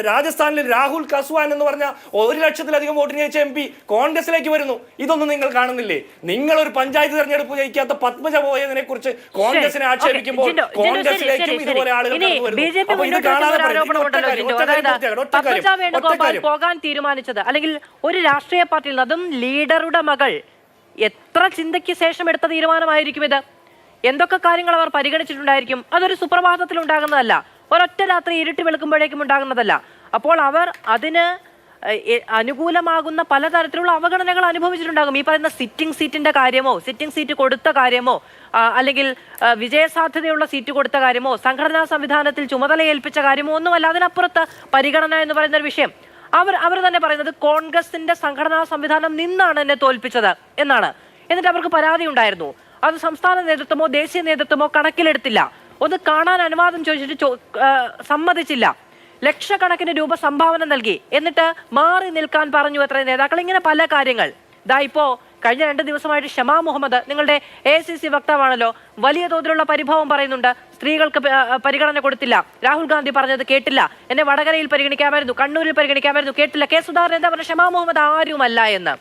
രാജസ്ഥാനിൽ രാഹുൽ കസ്വാൻ എന്ന് പറഞ്ഞ 1 ലക്ഷത്തിലധികം വോട്ടിന് ജയിച്ച MP കോൺഗ്രസിലേക്ക് വരുന്നു. ഇതൊന്നും നിങ്ങൾ കാണുന്നില്ലേ? നിങ്ങൾ ഒരു പഞ്ചായത്ത് തെരഞ്ഞെടുപ്പ് ജയിക്കാത്ത പത്മജ പോയതിനെ കുറിച്ച് കോൺഗ്രസിനെ ആക്ഷേപിക്കുമ്പോൾ കോൺഗ്രസിലേക്കും ഇതുപോലെ ആളുകൾ പോകാൻ തീരുമാനിച്ചത്, അല്ലെങ്കിൽ ഒരു രാഷ്ട്രീയ പാർട്ടിയിൽ, അതും ലീഡറുടെ മകൾ, എത്ര ചിന്തയ്ക്ക് ശേഷം എടുത്ത തീരുമാനമായിരിക്കും ഇത്? എന്തൊക്കെ കാര്യങ്ങൾ അവർ പരിഗണിച്ചിട്ടുണ്ടായിരിക്കും? അതൊരു സുപ്രഭാതത്തിൽ ഉണ്ടാകുന്നതല്ല, ഒരൊറ്റ രാത്രി ഇരുട്ടി വെളുക്കുമ്പോഴേക്കും ഉണ്ടാകുന്നതല്ല. അപ്പോൾ അവർ അതിന് അനുകൂലമാകുന്ന പലതരത്തിലുള്ള അവഗണനകൾ അനുഭവിച്ചിട്ടുണ്ടാകും. ഈ പറയുന്ന സിറ്റിംഗ് സീറ്റിന്റെ കാര്യമോ, സിറ്റിംഗ് സീറ്റ് കൊടുത്ത കാര്യമോ, അല്ലെങ്കിൽ വിജയസാധ്യതയുള്ള സീറ്റ് കൊടുത്ത കാര്യമോ, സംഘടനാ സംവിധാനത്തിൽ ചുമതല ഏൽപ്പിച്ച കാര്യമോ ഒന്നുമല്ല. അതിനപ്പുറത്ത് പരിഗണന എന്ന് പറയുന്ന ഒരു വിഷയം. അവർ തന്നെ പറയുന്നത് കോൺഗ്രസിന്റെ സംഘടനാ സംവിധാനം നിന്നാണ് എന്നെ തോൽപ്പിച്ചത് എന്നാണ്. എന്നിട്ട് അവർക്ക് പരാതി ഉണ്ടായിരുന്നു. അത് സംസ്ഥാന നേതൃത്വമോ ദേശീയ നേതൃത്വമോ കണക്കിലെടുത്തില്ല. ഒന്ന് കാണാൻ അനുവാദം ചോദിച്ചിട്ട് സമ്മതിച്ചില്ല. ലക്ഷക്കണക്കിന് രൂപ സംഭാവന നൽകി. എന്നിട്ട് മാറി നിൽക്കാൻ പറഞ്ഞു എത്ര നേതാക്കൾ. ഇങ്ങനെ പല കാര്യങ്ങൾ. ഇതാ ഇപ്പോ കഴിഞ്ഞ 2 ദിവസമായിട്ട് ഷമാ മുഹമ്മദ്, നിങ്ങളുടെ AICC വക്താവാണല്ലോ, വലിയ തോതിലുള്ള പരിഭവം പറയുന്നുണ്ട്. സ്ത്രീകൾക്ക് പരിഗണന കൊടുത്തില്ല, രാഹുൽ ഗാന്ധി പറഞ്ഞത് കേട്ടില്ല, എന്നെ വടകരയിൽ പരിഗണിക്കാമായിരുന്നു, കണ്ണൂരിൽ പരിഗണിക്കാമായിരുന്നു, കേട്ടില്ല. കെ സുധാകരൻ എന്താ പറഞ്ഞ? ഷമാ മുഹമ്മദ് ആരുമല്ല എന്ന്.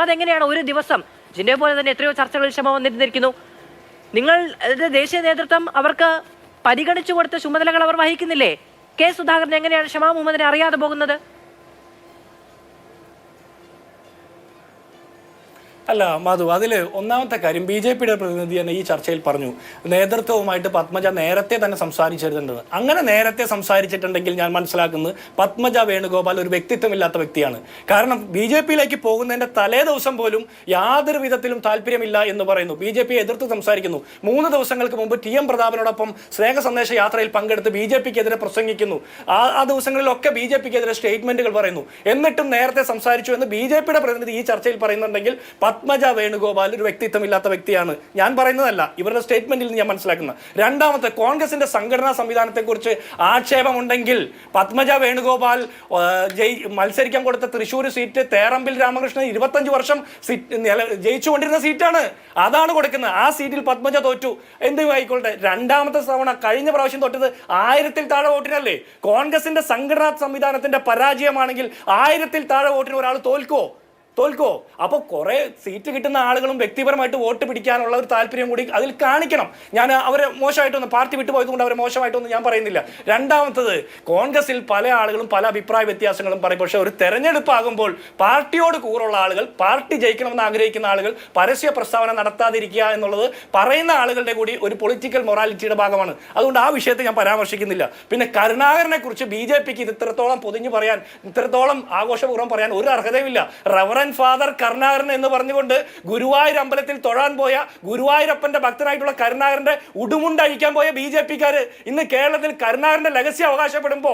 അതെങ്ങനെയാണ് ഒരു ദിവസം? ജിന്നെ പോലെ തന്നെ എത്രയോ ചർച്ചകളിൽ ക്ഷമ വന്നിരുന്നിരിക്കുന്നു. നിങ്ങൾ ദേശീയ നേതൃത്വം അവർക്ക് പരിഗണിച്ചു കൊടുത്ത ചുമതലകൾ അവർ വഹിക്കുന്നില്ലേ? കെ സുധാകരൻ എങ്ങനെയാണ് ഷമാ മുഹമ്മദിനെ അറിയാതെ പോകുന്നത്? അല്ല മധു, അതിൽ ഒന്നാമത്തെ കാര്യം BJPയുടെ പ്രതിനിധി തന്നെ ഈ ചർച്ചയിൽ പറഞ്ഞു നേതൃത്വവുമായിട്ട് പത്മജ നേരത്തെ തന്നെ സംസാരിച്ചിരുന്നുണ്ടെന്ന്. അങ്ങനെ നേരത്തെ സംസാരിച്ചിട്ടുണ്ടെങ്കിൽ ഞാൻ മനസ്സിലാക്കുന്നത് പത്മജ വേണുഗോപാൽ ഒരു വ്യക്തിത്വമില്ലാത്ത വ്യക്തിയാണ്. കാരണം BJPയിലേക്ക് പോകുന്നതിൻ്റെ തലേ ദിവസം പോലും യാതൊരു വിധത്തിലും താല്പര്യമില്ല എന്ന് പറയുന്നു. BJPയെ എതിർത്ത് സംസാരിക്കുന്നു. 3 ദിവസങ്ങൾക്ക് മുമ്പ് TM പ്രതാപനോടൊപ്പം സ്നേഹ സന്ദേശ യാത്രയിൽ പങ്കെടുത്ത് BJPക്കെതിരെ പ്രസംഗിക്കുന്നു. ആ ദിവസങ്ങളിലൊക്കെ BJPക്കെതിരെ സ്റ്റേറ്റ്മെന്റുകൾ പറയുന്നു. എന്നിട്ടും നേരത്തെ സംസാരിച്ചു എന്ന് BJPയുടെ പ്രതിനിധി ഈ ചർച്ചയിൽ പറയുന്നുണ്ടെങ്കിൽ പത്മജ വേണുഗോപാൽ ഒരു വ്യക്തിത്വമില്ലാത്ത വ്യക്തിയാണ്. ഞാൻ പറയുന്നതല്ല, ഇവരുടെ സ്റ്റേറ്റ്മെന്റിൽ ഞാൻ മനസ്സിലാക്കുന്നത്. രണ്ടാമത്തെ, കോൺഗ്രസിന്റെ സംഘടനാ സംവിധാനത്തെക്കുറിച്ച് ആക്ഷേപമുണ്ടെങ്കിൽ പത്മജ വേണുഗോപാൽ മത്സരിക്കാൻ കൊടുത്ത തൃശ്ശൂർ സീറ്റ് തേറമ്പിൽ രാമകൃഷ്ണൻ 25 വർഷം ജയിച്ചുകൊണ്ടിരുന്ന സീറ്റാണ്. അതാണ് കൊടുക്കുന്നത്. ആ സീറ്റിൽ പത്മജ തോറ്റു. എന്തും ആയിക്കോട്ടെ, രണ്ടാമത്തെ തവണ കഴിഞ്ഞ പ്രാവശ്യം തൊട്ടത് 1000-ൽ താഴെ വോട്ടിനല്ലേ. കോൺഗ്രസിന്റെ സംഘടനാ സംവിധാനത്തിന്റെ പരാജയമാണെങ്കിൽ 1000-ൽ താഴെ വോട്ടിന് ഒരാൾ തോൽക്കോ? അപ്പോൾ കുറെ സീറ്റ് കിട്ടുന്ന ആളുകളും വ്യക്തിപരമായിട്ട് വോട്ട് പിടിക്കാനുള്ള ഒരു താല്പര്യം കൂടി അതിൽ കാണിക്കണം. ഞാൻ അവരെ മോശമായിട്ടൊന്നും, പാർട്ടി വിട്ടുപോയതുകൊണ്ട് അവരെ മോശമായിട്ടൊന്നും ഞാൻ പറയുന്നില്ല. രണ്ടാമത്തത്, കോൺഗ്രസിൽ പല ആളുകളും പല അഭിപ്രായ വ്യത്യാസങ്ങളും പറയും. പക്ഷേ ഒരു തെരഞ്ഞെടുപ്പ് ആകുമ്പോൾ പാർട്ടിയോട് കൂറുള്ള ആളുകൾ, പാർട്ടി ജയിക്കണമെന്ന് ആഗ്രഹിക്കുന്ന ആളുകൾ പരസ്യ പ്രസ്താവന നടത്താതിരിക്കുക എന്നുള്ളത് പറയുന്ന ആളുകളുടെ കൂടി ഒരു പൊളിറ്റിക്കൽ മൊറാലിറ്റിയുടെ ഭാഗമാണ്. അതുകൊണ്ട് ആ വിഷയത്തെ ഞാൻ പരാമർശിക്കുന്നില്ല. പിന്നെ കരുണാകരനെ കുറിച്ച് BJPക്ക് ഇത് ഇത്രത്തോളം പൊതിഞ്ഞു പറയാൻ, ഇത്രത്തോളം ആഘോഷപൂർവ്വം പറയാൻ ഒരു അർഹതയുമില്ല. റവറൻ ഫാദർ കരുണാകരൻ എന്ന് പറഞ്ഞുകൊണ്ട് ഗുരുവായൂർ അമ്പലത്തിൽ തൊഴാൻ പോയ, ഗുരുവായൂരപ്പന്റെ ഭക്തനായിട്ടുള്ള കരുണാകരന്റെ ഉടുമുണ്ടഴിക്കാൻ പോയ BJPക്കാര് ഇന്ന് കേരളത്തിൽ കരുണാകരന്റെ ലെഗസി അവകാശപ്പെടുമ്പോ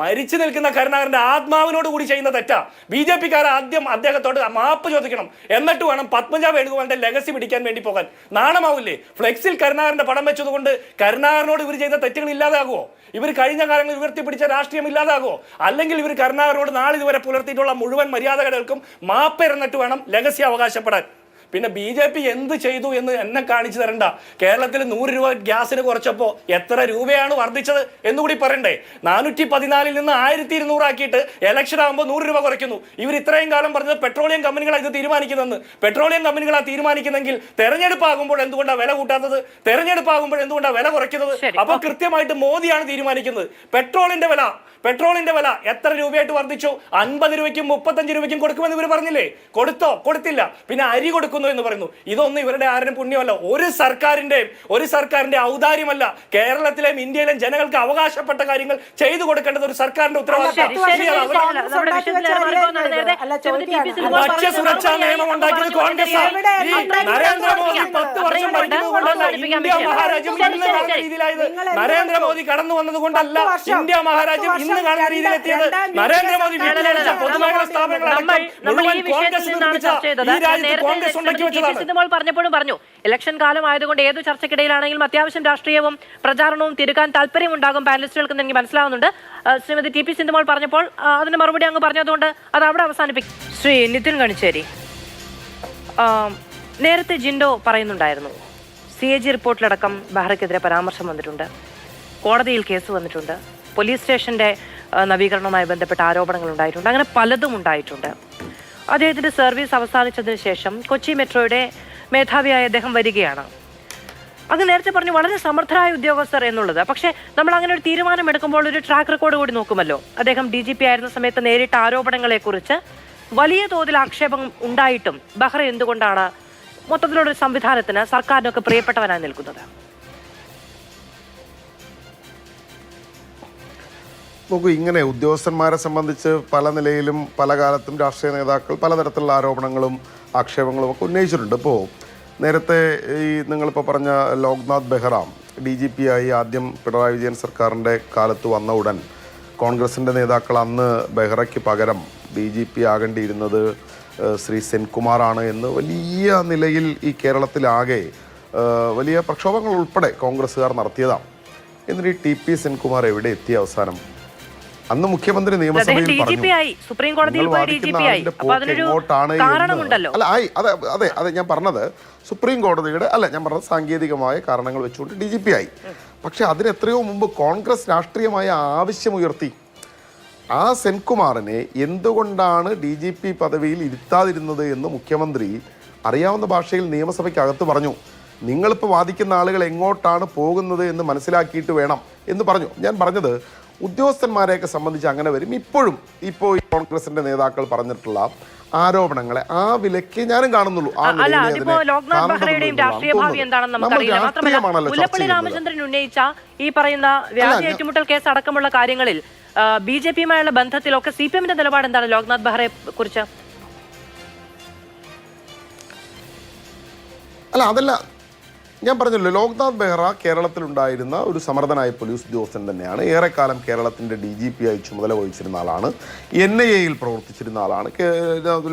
മരിച്ചു നിൽക്കുന്ന കരുണാകരന്റെ ആത്മാവിനോട് കൂടി ചെയ്യുന്ന തെറ്റാ. BJPക്കാർ ആദ്യം അദ്ദേഹത്തോട് മാപ്പ് ചോദിക്കണം. എന്നിട്ട് വേണം പത്മജ വേണുഗോപാലിന്റെ ലെഗസി പിടിക്കാൻ വേണ്ടി പോകാൻ. നാണമാവില്ലേ? ഫ്ലെക്സിൽ കരുണാകരന്റെ പടം വെച്ചതുകൊണ്ട് കരുണാകരനോട് ഇവർ ചെയ്ത തെറ്റുകൾ ഇല്ലാതാകുമോ? ഇവർ കഴിഞ്ഞ കാലങ്ങളിൽ ഉയർത്തിപ്പിടിച്ച രാഷ്ട്രീയം ഇല്ലാതാകുമോ? അല്ലെങ്കിൽ ഇവർ കരുണാകരനോട് നാളിതുവരെ പുലർത്തിയിട്ടുള്ള മുഴുവൻ മര്യാദകൾക്കും മാപ്പിറന്നിട്ട് വേണം ലെഗസി അവകാശപ്പെടാൻ. പിന്നെ BJP എന്ത് ചെയ്തു എന്ന് എന്നെ കാണിച്ചു തരണ്ട. കേരളത്തിൽ 100 രൂപ ഗ്യാസിന് കുറച്ചപ്പോൾ എത്ര രൂപയാണ് വർദ്ധിച്ചത് എന്നുകൂടി പറയണ്ടേ? 414-ൽ നിന്ന് 1200 ആക്കിയിട്ട് ഇലക്ഷൻ ആകുമ്പോൾ 100 രൂപ കുറയ്ക്കുന്നു. ഇവർ ഇത്രയും കാലം പറഞ്ഞത് പെട്രോളിയം കമ്പനികളാണ് ഇത് തീരുമാനിക്കുന്നതെന്ന്. പെട്രോളിയം കമ്പനികളാണ് തീരുമാനിക്കുന്നെങ്കിൽ തെരഞ്ഞെടുപ്പ് ആകുമ്പോൾ എന്തുകൊണ്ടാണ് വില കൂട്ടാത്തത്? തെരഞ്ഞെടുപ്പ് ആകുമ്പോൾ എന്തുകൊണ്ടാണ് വില കുറയ്ക്കുന്നത്? അപ്പോൾ കൃത്യമായിട്ട് മോദിയാണ് തീരുമാനിക്കുന്നത്. പെട്രോളിന്റെ വില എത്ര രൂപയായിട്ട് വർദ്ധിച്ചു? 50 രൂപയ്ക്കും 35 രൂപയ്ക്കും കൊടുക്കുമെന്ന് ഇവർ പറഞ്ഞില്ലേ? കൊടുത്തോ? കൊടുത്തില്ല. പിന്നെ അരി കൊടുക്കുന്നു എന്ന് പറയുന്നു. ഇതൊന്നും ഇവരുടെ ആരും പുണ്യമല്ല, ഒരു സർക്കാരിന്റെ ഔദാര്യമല്ല. കേരളത്തിലെയും ഇന്ത്യയിലെയും ജനങ്ങൾക്ക് അവകാശപ്പെട്ട കാര്യങ്ങൾ ചെയ്തു കൊടുക്കേണ്ടത് ഒരു സർക്കാരിന്റെ ഉത്തരവാദിത്തം. ഭക്ഷ്യസുരക്ഷാ നിയമം ഉണ്ടാക്കിയത് കോൺഗ്രസ്. നരേന്ദ്രമോദി 10 വർഷം ഭരിക്കുന്നതുകൊണ്ടല്ല ഇന്ത്യ മഹാരാജ്യം ഇന്ന് കാണുന്ന രീതിയിലായത്. നരേന്ദ്രമോദി കടന്നു വന്നത് കൊണ്ടല്ല ഇന്ത്യ മഹാരാജ്യം ഇന്ന് കാണുന്ന രീതിയിലെത്തിയത്. നരേന്ദ്രമോദി പൊതുമേഖലാ സ്ഥാപനങ്ങളടക്കം മുഴുവൻ കോൺഗ്രസ് നിർമ്മിച്ച ഈ രാജ്യത്ത് കോൺഗ്രസ് സിന്ധുമോൾ പറഞ്ഞപ്പോഴും പറഞ്ഞു, ഇലക്ഷൻ കാലം ആയതുകൊണ്ട് ഏതു ചർച്ചയ്ക്കിടയിലാണെങ്കിലും അത്യാവശ്യം രാഷ്ട്രീയവും പ്രചാരണവും തിരുക്കാൻ താല്പര്യമുണ്ടാകും പാനലിസ്റ്റുകൾക്ക് എന്ന് എനിക്ക് മനസ്സിലാവുന്നുണ്ട്. ശ്രീമതി TP സിന്ധുമോൾ പറഞ്ഞപ്പോൾ അതിന് മറുപടി അങ്ങ് പറഞ്ഞതുകൊണ്ട് അത് അവിടെ അവസാനിപ്പിക്കും. ശ്രീ നിതിൻ ഗണിച്ചേരി, നേരത്തെ ജിൻഡോ പറയുന്നുണ്ടായിരുന്നു CAG റിപ്പോർട്ടിലടക്കം ബെഹ്റയ്ക്കെതിരെ പരാമർശം വന്നിട്ടുണ്ട്, കോടതിയിൽ കേസ് വന്നിട്ടുണ്ട്, പോലീസ് സ്റ്റേഷന്റെ നവീകരണവുമായി ബന്ധപ്പെട്ട ആരോപണങ്ങൾ ഉണ്ടായിട്ടുണ്ട്, അങ്ങനെ പലതും ഉണ്ടായിട്ടുണ്ട്. അദ്ദേഹത്തിന്റെ സർവീസ് അവസാനിച്ചതിന് ശേഷം കൊച്ചി മെട്രോയുടെ മേധാവിയായ അദ്ദേഹം വരികയാണ്. അങ്ങ് നേരത്തെ പറഞ്ഞു വളരെ സമർത്ഥരായ ഉദ്യോഗസ്ഥർ എന്നുള്ളത്. പക്ഷേ നമ്മൾ അങ്ങനെ ഒരു തീരുമാനം എടുക്കുമ്പോൾ ഒരു ട്രാക്ക് റെക്കോർഡ് കൂടി നോക്കുമല്ലോ. അദ്ദേഹം DGP ആയിരുന്ന സമയത്ത് നേരിട്ട ആരോപണങ്ങളെക്കുറിച്ച് വലിയ തോതിൽ ആക്ഷേപം ഉണ്ടായിട്ടും ബെഹ്റ എന്തുകൊണ്ടാണ് മൊത്തത്തിലുള്ള ഒരു സംവിധാനത്തിന്, സർക്കാരിനൊക്കെ പ്രിയപ്പെട്ടവനായി നിൽക്കുന്നത്? നോക്കൂ, ഇങ്ങനെ ഉദ്യോഗസ്ഥന്മാരെ സംബന്ധിച്ച് പല നിലയിലും പല കാലത്തും രാഷ്ട്രീയ നേതാക്കൾ പലതരത്തിലുള്ള ആരോപണങ്ങളും ആക്ഷേപങ്ങളും ഒക്കെ ഉന്നയിച്ചിട്ടുണ്ട്. ഇപ്പോൾ നേരത്തെ ഈ നിങ്ങളിപ്പോൾ പറഞ്ഞ ലോക്നാഥ് ബെഹ്റ DGP ആയി ആദ്യം പിണറായി വിജയൻ സർക്കാരിൻ്റെ കാലത്ത് വന്ന ഉടൻ കോൺഗ്രസിൻ്റെ നേതാക്കൾ അന്ന് ബെഹ്റയ്ക്ക് പകരം DGP ആകേണ്ടിയിരുന്നത് ശ്രീ സെൻകുമാറാണ് എന്ന് വലിയ നിലയിൽ ഈ കേരളത്തിലാകെ വലിയ പ്രക്ഷോഭങ്ങൾ ഉൾപ്പെടെ കോൺഗ്രസ്സുകാർ നടത്തിയതാണ്. എന്നിട്ട് ഈ TP സെൻകുമാർ എവിടെ എത്തിയ അവസാനം? അന്ന് മുഖ്യമന്ത്രി നിയമസഭയിൽ പറഞ്ഞു അല്ല അതെ ഞാൻ പറഞ്ഞത് സുപ്രീം കോടതിയുടെ ഞാൻ പറഞ്ഞത് സാങ്കേതികമായ കാരണങ്ങൾ വെച്ചുകൊണ്ട് DGP ആയി. പക്ഷെ അതിന് എത്രയോ മുമ്പ് കോൺഗ്രസ് രാഷ്ട്രീയമായ ആവശ്യമുയർത്തി. ആ സെൻകുമാറിനെ എന്തുകൊണ്ടാണ് DGP പദവിയിൽ ഇരുത്താതിരുന്നത് എന്ന് മുഖ്യമന്ത്രി അറിയാവുന്ന ഭാഷയിൽ നിയമസഭയ്ക്കകത്ത് പറഞ്ഞു. നിങ്ങളിപ്പോൾ വാദിക്കുന്ന ആളുകൾ എങ്ങോട്ടാണ് പോകുന്നത് എന്ന് മനസ്സിലാക്കിയിട്ട് വേണം എന്ന് പറഞ്ഞു. ഞാൻ പറഞ്ഞത് ഉദ്യോഗസ്ഥന്മാരെയൊക്കെ സംബന്ധിച്ച് അങ്ങനെ വരും. ഇപ്പോൾ ഈ കോൺഗ്രസിന്റെ നേതാക്കൾ പറഞ്ഞിട്ടുള്ള ആരോപണങ്ങളെ ആ വിലക്ക് ഞാനും കാണുന്നുള്ളൂ. അല്ല, അതിപ്പോ ലോക്നാഥ് ബെഹ്റയുടെയും രാഷ്ട്രീയ ഭാവി എന്താണെന്ന് നമുക്കറിയില്ല. മാത്രമല്ല മുല്ലപ്പള്ളി രാമചന്ദ്രൻ ഉന്നയിച്ച ഈ പറയുന്ന വ്യാജ ഏറ്റുമുട്ടൽ കേസ് അടക്കമുള്ള കാര്യങ്ങളിൽ BJP-യുമായുള്ള ബന്ധത്തിലൊക്കെ CPM-ന്റെ നിലപാട് എന്താണ് ലോക്നാഥ് ബെഹ്റയെ കുറിച്ച്? അല്ല, അതല്ല ഞാൻ പറഞ്ഞല്ലോ, ലോക്നാഥ് ബെഹ്റ കേരളത്തിലുണ്ടായിരുന്ന ഒരു സമർത്ഥനായ പോലീസ് ഉദ്യോഗസ്ഥൻ തന്നെയാണ്. ഏറെക്കാലം കേരളത്തിൻ്റെ DGP ആയി ചുമതല വഹിച്ചിരുന്ന ആളാണ്. NIA-യിൽ പ്രവർത്തിച്ചിരുന്ന ആളാണ്.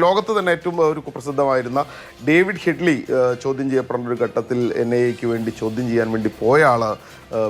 ലോകത്ത് തന്നെ ഏറ്റവും ഒരു പ്രസിദ്ധമായിരുന്ന ഡേവിഡ് ഹെഡ്ലി ചോദ്യം ചെയ്യപ്പെടുന്ന ഒരു ഘട്ടത്തിൽ NIA-ക്ക് വേണ്ടി ചോദ്യം ചെയ്യാൻ വേണ്ടി പോയ ആൾ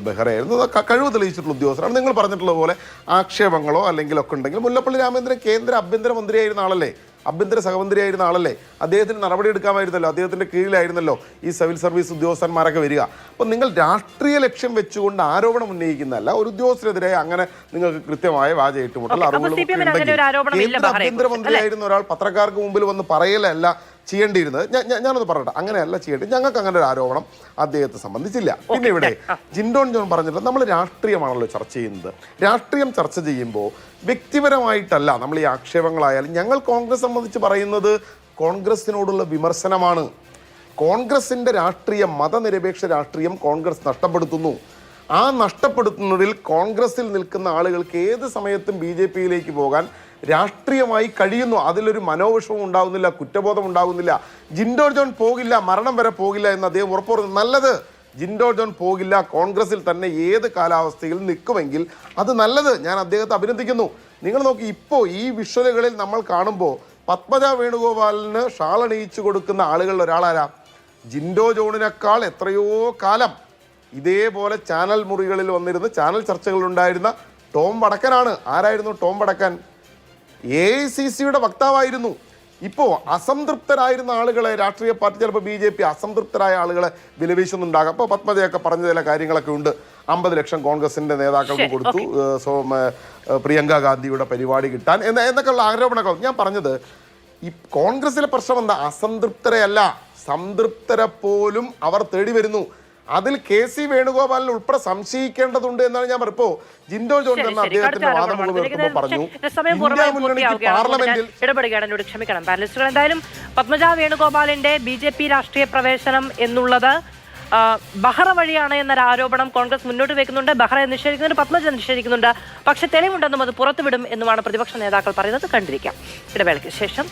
ബെഹ്റയായിരുന്നു. കഴിവ് തെളിയിച്ചിട്ടുള്ള ഉദ്യോഗസ്ഥരാണ്. നിങ്ങൾ പറഞ്ഞിട്ടുള്ള പോലെ ആക്ഷേപങ്ങളോ അല്ലെങ്കിൽ ഒക്കെ ഉണ്ടെങ്കിൽ മുല്ലപ്പള്ളി രാമചന്ദ്രൻ കേന്ദ്ര ആഭ്യന്തരമന്ത്രിയായിരുന്ന ആളല്ലേ, ആഭ്യന്തര സഹമന്ത്രിയായിരുന്ന ആളല്ലേ, അദ്ദേഹത്തിന് നടപടിയെടുക്കാമായിരുന്നല്ലോ, അദ്ദേഹത്തിൻ്റെ കീഴിലായിരുന്നല്ലോ ഈ സിവിൽ സർവീസ് ഉദ്യോഗസ്ഥന്മാരൊക്കെ വരിക. അപ്പം നിങ്ങൾ രാഷ്ട്രീയ ലക്ഷ്യം വെച്ചുകൊണ്ട് ആരോപണം ഉന്നയിക്കുന്നതല്ല. ഒരു ഉദ്യോഗസ്ഥരെതിരെ അങ്ങനെ നിങ്ങൾക്ക് കൃത്യമായ വാച ഏറ്റുമുട്ടൽ അറിവുകളും കേന്ദ്ര ആഭ്യന്തരമന്ത്രിയായിരുന്ന ഒരാൾ പത്രക്കാർക്ക് മുമ്പിൽ വന്ന് പറയലല്ല ചെയ്യേണ്ടിയിരുന്നത്. ഞാനത് പറയട്ടെ, അങ്ങനെയല്ല ചെയ്യേണ്ടത്. ഞങ്ങൾക്ക് അങ്ങനെ ഒരു ആരോപണം അദ്ദേഹത്തെ സംബന്ധിച്ചില്ല. പിന്നെ ഇവിടെ ജിൻഡോൺ ജോൺ പറഞ്ഞിട്ട് നമ്മൾ രാഷ്ട്രീയമാണല്ലോ ചർച്ച ചെയ്യുന്നത്. രാഷ്ട്രീയം ചർച്ച ചെയ്യുമ്പോൾ വ്യക്തിപരമായിട്ടല്ല നമ്മൾ ഈ ആക്ഷേപങ്ങളായാലും. ഞങ്ങൾ കോൺഗ്രസ് സംബന്ധിച്ച് പറയുന്നത് കോൺഗ്രസിനോടുള്ള വിമർശനമാണ്. കോൺഗ്രസിൻ്റെ രാഷ്ട്രീയം, മതനിരപേക്ഷ രാഷ്ട്രീയം കോൺഗ്രസ് നഷ്ടപ്പെടുത്തുന്നു. ആ നഷ്ടപ്പെടുത്തുന്നതിൽ കോൺഗ്രസിൽ നിൽക്കുന്ന ആളുകൾക്ക് ഏത് സമയത്തും BJP-യിലേക്ക് പോകാൻ രാഷ്ട്രീയമായി കഴിയുന്നു. അതിലൊരു മനോവിഷമം ഉണ്ടാകുന്നില്ല, കുറ്റബോധം ഉണ്ടാകുന്നില്ല. ജിൻഡോ ജോൺ പോകില്ല, മരണം വരെ പോകില്ല എന്ന് അദ്ദേഹം ഉറപ്പുവരുന്നു. നല്ലത്, ജിൻഡോ ജോൺ പോകില്ല, കോൺഗ്രസിൽ തന്നെ ഏത് കാലാവസ്ഥയിൽ നിൽക്കുമെങ്കിൽ അത് നല്ലത്. ഞാൻ അദ്ദേഹത്തെ അഭിനന്ദിക്കുന്നു. നിങ്ങൾ നോക്കി, ഇപ്പോൾ ഈ വിഷ്വലുകളിൽ നമ്മൾ കാണുമ്പോൾ പത്മജ വേണുഗോപാലിന് ഷാളണിയിച്ചു കൊടുക്കുന്ന ആളുകളിൽ ഒരാളാരാ? ജിൻഡോ ജോണിനേക്കാൾ എത്രയോ കാലം ഇതേപോലെ ചാനൽ മുറികളിൽ വന്നിരുന്ന ചാനൽ ചർച്ചകളുണ്ടായിരുന്ന ടോം വടക്കനാണ്. ആരായിരുന്നു ടോം വടക്കൻ? AICC-യുടെ വക്താവായിരുന്നു. ഇപ്പോൾ അസംതൃപ്തരായിരുന്ന ആളുകളെ രാഷ്ട്രീയ പാർട്ടി, ചിലപ്പോൾ BJP അസംതൃപ്തരായ ആളുകളെ വിലവീശുന്നുണ്ടാകാം. അപ്പോൾ പത്മജയൊക്കെ പറഞ്ഞ ചില കാര്യങ്ങളൊക്കെ ഉണ്ട്. 50 ലക്ഷം കോൺഗ്രസിൻ്റെ നേതാക്കൾക്ക് കൊടുത്തു, പ്രിയങ്ക ഗാന്ധിയുടെ പരിപാടി കിട്ടാൻ എന്നൊക്കെയുള്ള ആരോപണങ്ങൾ. ഞാൻ പറഞ്ഞത് ഈ കോൺഗ്രസിലെ പ്രശ്നം എന്താ? അസംതൃപ്തരെയല്ല, സംതൃപ്തരെ പോലും അവർ തേടി വരുന്നു. അതിൽ KC വേണുഗോപാലിനെ ഉൾപ്പെടെ സംശയിക്കേണ്ടതുണ്ട് എന്നാണ് ഞാൻ പറഞ്ഞപ്പോൾ ജിൻഡോ ജോൺ തന്നെ അദ്ദേഹത്തിന്റെ വാദം പറഞ്ഞു. പാർലമെന്റിൽ ഇടപെടുകയാണ്. ക്ഷമിക്കണം പാനലിസ്റ്റുകൾ. എന്തായാലും പത്മജ വേണുഗോപാലിന്റെ BJP രാഷ്ട്രീയ പ്രവേശനം എന്നുള്ളത് ബഹ്റ വഴിയാണ് എന്നൊരു ആരോപണം കോൺഗ്രസ് മുന്നോട്ട് വെക്കുന്നുണ്ട്. ബഹ്റയെ നിഷേധിക്കുന്നുണ്ട്, പത്മജ നിഷേധിക്കുന്നുണ്ട്. പക്ഷെ തെളിവുണ്ടെന്നും അത് പുറത്തുവിടും എന്നുമാണ് പ്രതിപക്ഷ നേതാക്കൾ പറയുന്നത്. കണ്ടിരിക്കാം. ഇടവേളയ്ക്ക് ശേഷം